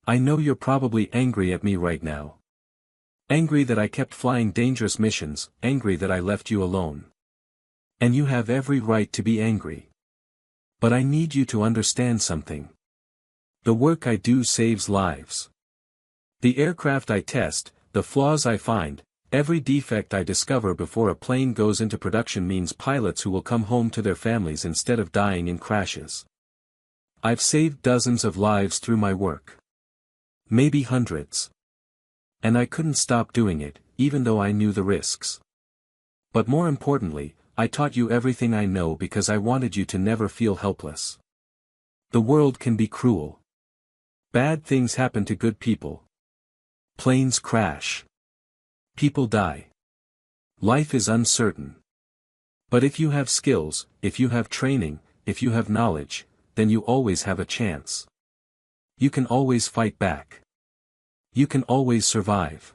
I know you're probably angry at me right now. Angry that I kept flying dangerous missions, angry that I left you alone. And you have every right to be angry. But I need you to understand something. The work I do saves lives. The aircraft I test, the flaws I find, every defect I discover before a plane goes into production means pilots who will come home to their families instead of dying in crashes. I've saved dozens of lives through my work. Maybe hundreds. And I couldn't stop doing it, even though I knew the risks. But more importantly, I taught you everything I know because I wanted you to never feel helpless. The world can be cruel. Bad things happen to good people. Planes crash. People die. Life is uncertain. But if you have skills, if you have training, if you have knowledge, then you always have a chance. You can always fight back. You can always survive.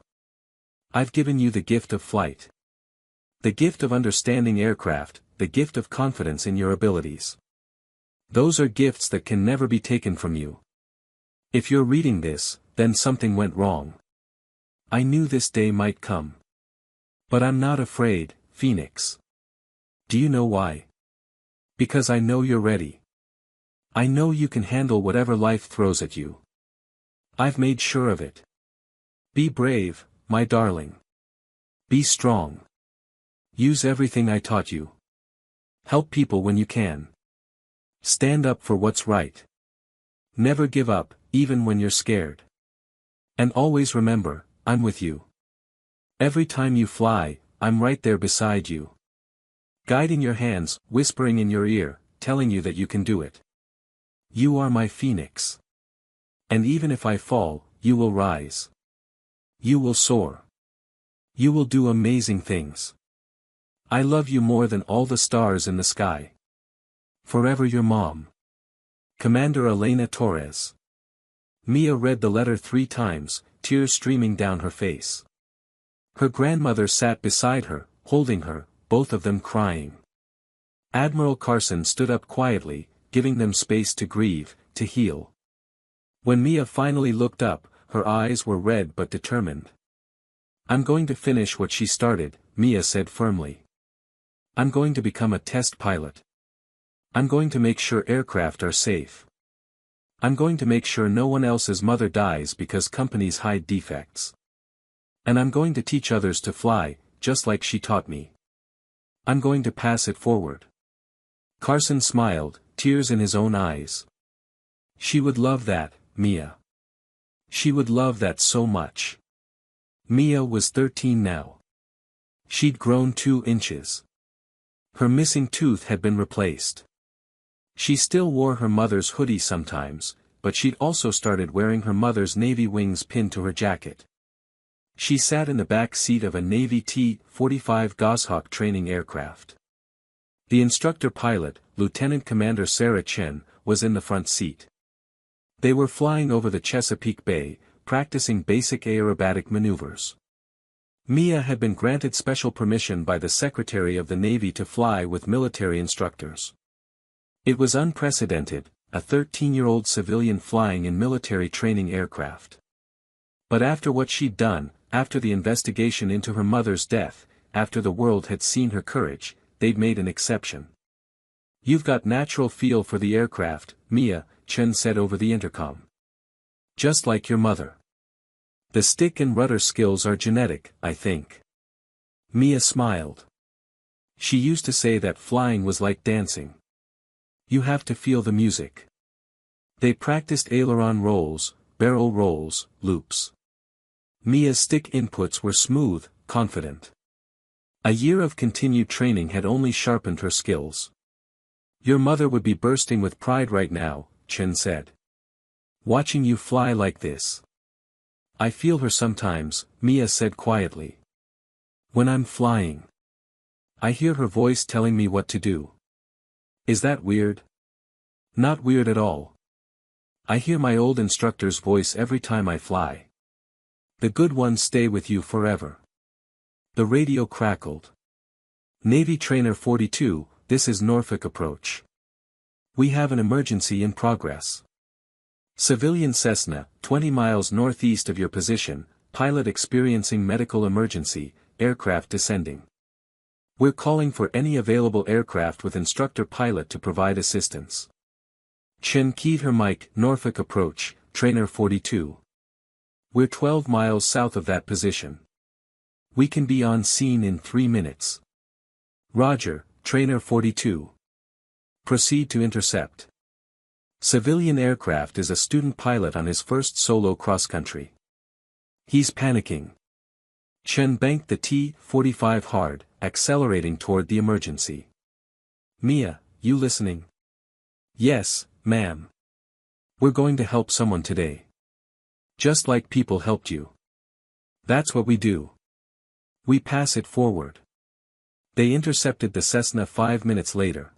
I've given you the gift of flight. The gift of understanding aircraft, the gift of confidence in your abilities. Those are gifts that can never be taken from you. If you're reading this, then something went wrong. I knew this day might come. But I'm not afraid, Phoenix. Do you know why? Because I know you're ready. I know you can handle whatever life throws at you. I've made sure of it. Be brave, my darling. Be strong. Use everything I taught you. Help people when you can. Stand up for what's right. Never give up, even when you're scared. And always remember, I'm with you. Every time you fly, I'm right there beside you. Guiding your hands, whispering in your ear, telling you that you can do it. You are my phoenix. And even if I fall, you will rise. You will soar. You will do amazing things. I love you more than all the stars in the sky. Forever your mom. Commander Elena Torres. Mia read the letter 3 times, tears streaming down her face. Her grandmother sat beside her, holding her, both of them crying. Admiral Carson stood up quietly, giving them space to grieve, to heal. When Mia finally looked up, her eyes were red but determined. I'm going to finish what she started, Mia said firmly. I'm going to become a test pilot. I'm going to make sure aircraft are safe. I'm going to make sure no one else's mother dies because companies hide defects. And I'm going to teach others to fly, just like she taught me. I'm going to pass it forward. Carson smiled, tears in his own eyes. She would love that, Mia. She would love that so much. Mia was 13 now. She'd grown 2 inches. Her missing tooth had been replaced. She still wore her mother's hoodie sometimes, but she'd also started wearing her mother's navy wings pinned to her jacket. She sat in the back seat of a Navy T-45 Goshawk training aircraft. The instructor pilot, Lieutenant Commander Sarah Chen, was in the front seat. They were flying over the Chesapeake Bay, practicing basic aerobatic maneuvers. Mia had been granted special permission by the Secretary of the Navy to fly with military instructors. It was unprecedented, a 13-year-old civilian flying in military training aircraft. But after what she'd done, after the investigation into her mother's death, after the world had seen her courage, they'd made an exception. You've got natural feel for the aircraft, Mia, Chen said over the intercom. Just like your mother. The stick and rudder skills are genetic, I think. Mia smiled. She used to say that flying was like dancing. You have to feel the music. They practiced aileron rolls, barrel rolls, loops. Mia's stick inputs were smooth, confident. A year of continued training had only sharpened her skills. Your mother would be bursting with pride right now, Chen said. Watching you fly like this. I feel her sometimes, Mia said quietly. When I'm flying. I hear her voice telling me what to do. Is that weird? Not weird at all. I hear my old instructor's voice every time I fly. The good ones stay with you forever. The radio crackled. Navy Trainer 42, this is Norfolk approach. We have an emergency in progress. Civilian Cessna, 20 miles northeast of your position, pilot experiencing medical emergency, aircraft descending. We're calling for any available aircraft with instructor pilot to provide assistance. Chen keyed her mic, Norfolk approach, Trainer 42. We're 12 miles south of that position. We can be on scene in 3 minutes. Roger, Trainer 42. Proceed to intercept. Civilian aircraft is a student pilot on his first solo cross-country. He's panicking. Chen banked the T-45 hard, accelerating toward the emergency. Mia, you listening? Yes, ma'am. We're going to help someone today. Just like people helped you. That's what we do. We pass it forward. They intercepted the Cessna 5 minutes later.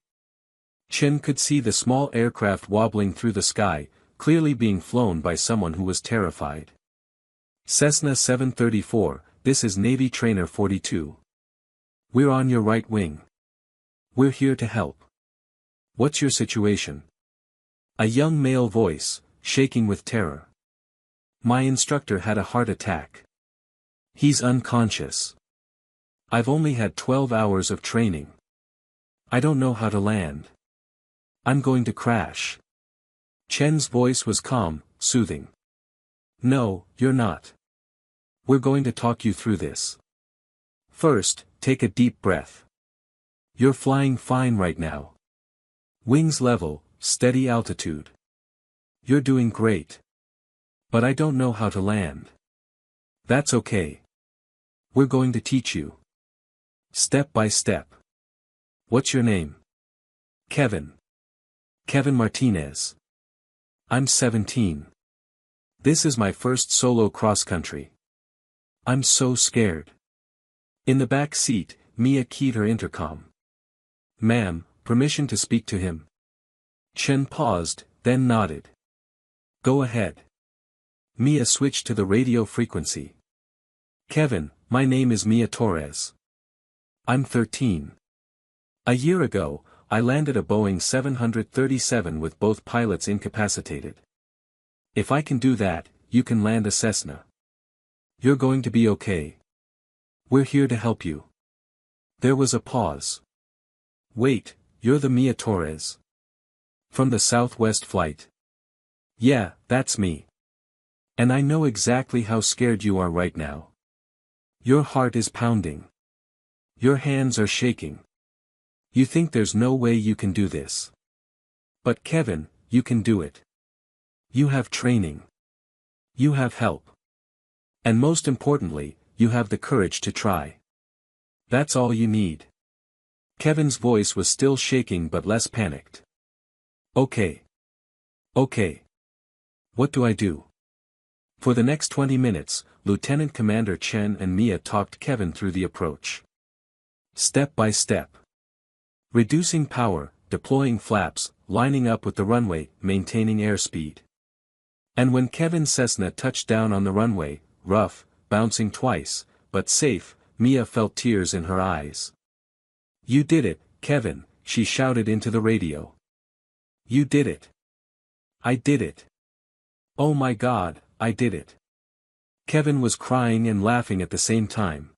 Chen could see the small aircraft wobbling through the sky, clearly being flown by someone who was terrified. Cessna 734, this is Navy Trainer 42. We're on your right wing. We're here to help. What's your situation? A young male voice, shaking with terror. My instructor had a heart attack. He's unconscious. I've only had 12 hours of training. I don't know how to land. I'm going to crash. Chen's voice was calm, soothing. No, you're not. We're going to talk you through this. First, take a deep breath. You're flying fine right now. Wings level, steady altitude. You're doing great. But I don't know how to land. That's okay. We're going to teach you. Step by step. What's your name? Kevin. Kevin Martinez. I'm 17. This is my first solo cross-country. I'm so scared. In the back seat, Mia keyed her intercom. Ma'am, permission to speak to him. Chen paused, then nodded. Go ahead. Mia switched to the radio frequency. Kevin, my name is Mia Torres. I'm 13. A year ago, I landed a Boeing 737 with both pilots incapacitated. If I can do that, you can land a Cessna. You're going to be okay. We're here to help you. There was a pause. Wait, you're the Mia Torres. From the Southwest flight. Yeah, that's me. And I know exactly how scared you are right now. Your heart is pounding. Your hands are shaking. You think there's no way you can do this. But Kevin, you can do it. You have training. You have help. And most importantly, you have the courage to try. That's all you need. Kevin's voice was still shaking but less panicked. Okay. Okay. What do I do? For the next 20 minutes, Lieutenant Commander Chen and Mia talked Kevin through the approach. Step by step. Reducing power, deploying flaps, lining up with the runway, maintaining airspeed. And when Kevin's Cessna touched down on the runway, rough, bouncing twice, but safe, Mia felt tears in her eyes. You did it, Kevin, she shouted into the radio. You did it. I did it. Oh my God, I did it. Kevin was crying and laughing at the same time.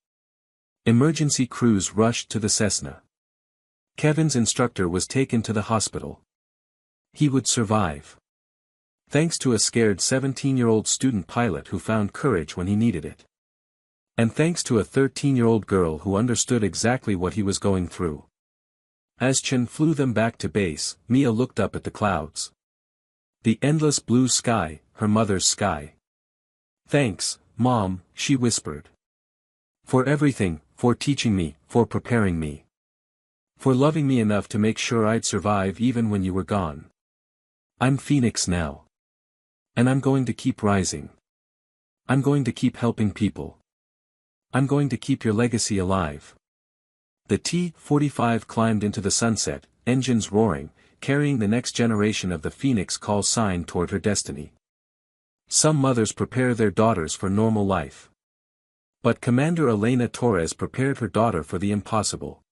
Emergency crews rushed to the Cessna. Kevin's instructor was taken to the hospital. He would survive. Thanks to a scared 17-year-old student pilot who found courage when he needed it. And thanks to a 13-year-old girl who understood exactly what he was going through. As Chen flew them back to base, Mia looked up at the clouds. The endless blue sky, her mother's sky. Thanks, Mom, she whispered. For everything, for teaching me, for preparing me. For loving me enough to make sure I'd survive even when you were gone. I'm Phoenix now. And I'm going to keep rising. I'm going to keep helping people. I'm going to keep your legacy alive. The T-45 climbed into the sunset, engines roaring, carrying the next generation of the Phoenix call sign toward her destiny. Some mothers prepare their daughters for normal life. But Commander Elena Torres prepared her daughter for the impossible.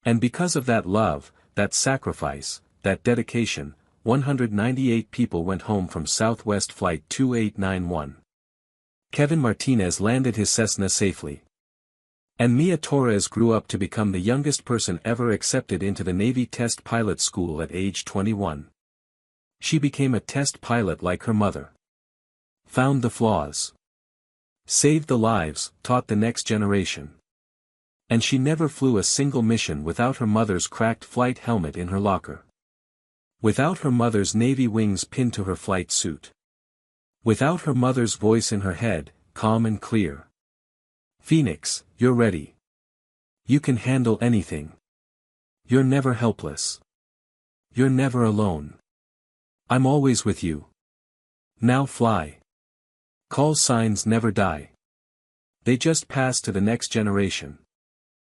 And because of that love, that sacrifice, that dedication, 198 people went home from Southwest Flight 2891. Kevin Martinez landed his Cessna safely. And Mia Torres grew up to become the youngest person ever accepted into the Navy Test Pilot School at age 21. She became a test pilot like her mother. Found the flaws. Saved the lives, taught the next generation. And she never flew a single mission without her mother's cracked flight helmet in her locker. Without her mother's navy wings pinned to her flight suit. Without her mother's voice in her head, calm and clear. Phoenix, you're ready. You can handle anything. You're never helpless. You're never alone. I'm always with you. Now fly. Call signs never die. They just pass to the next generation.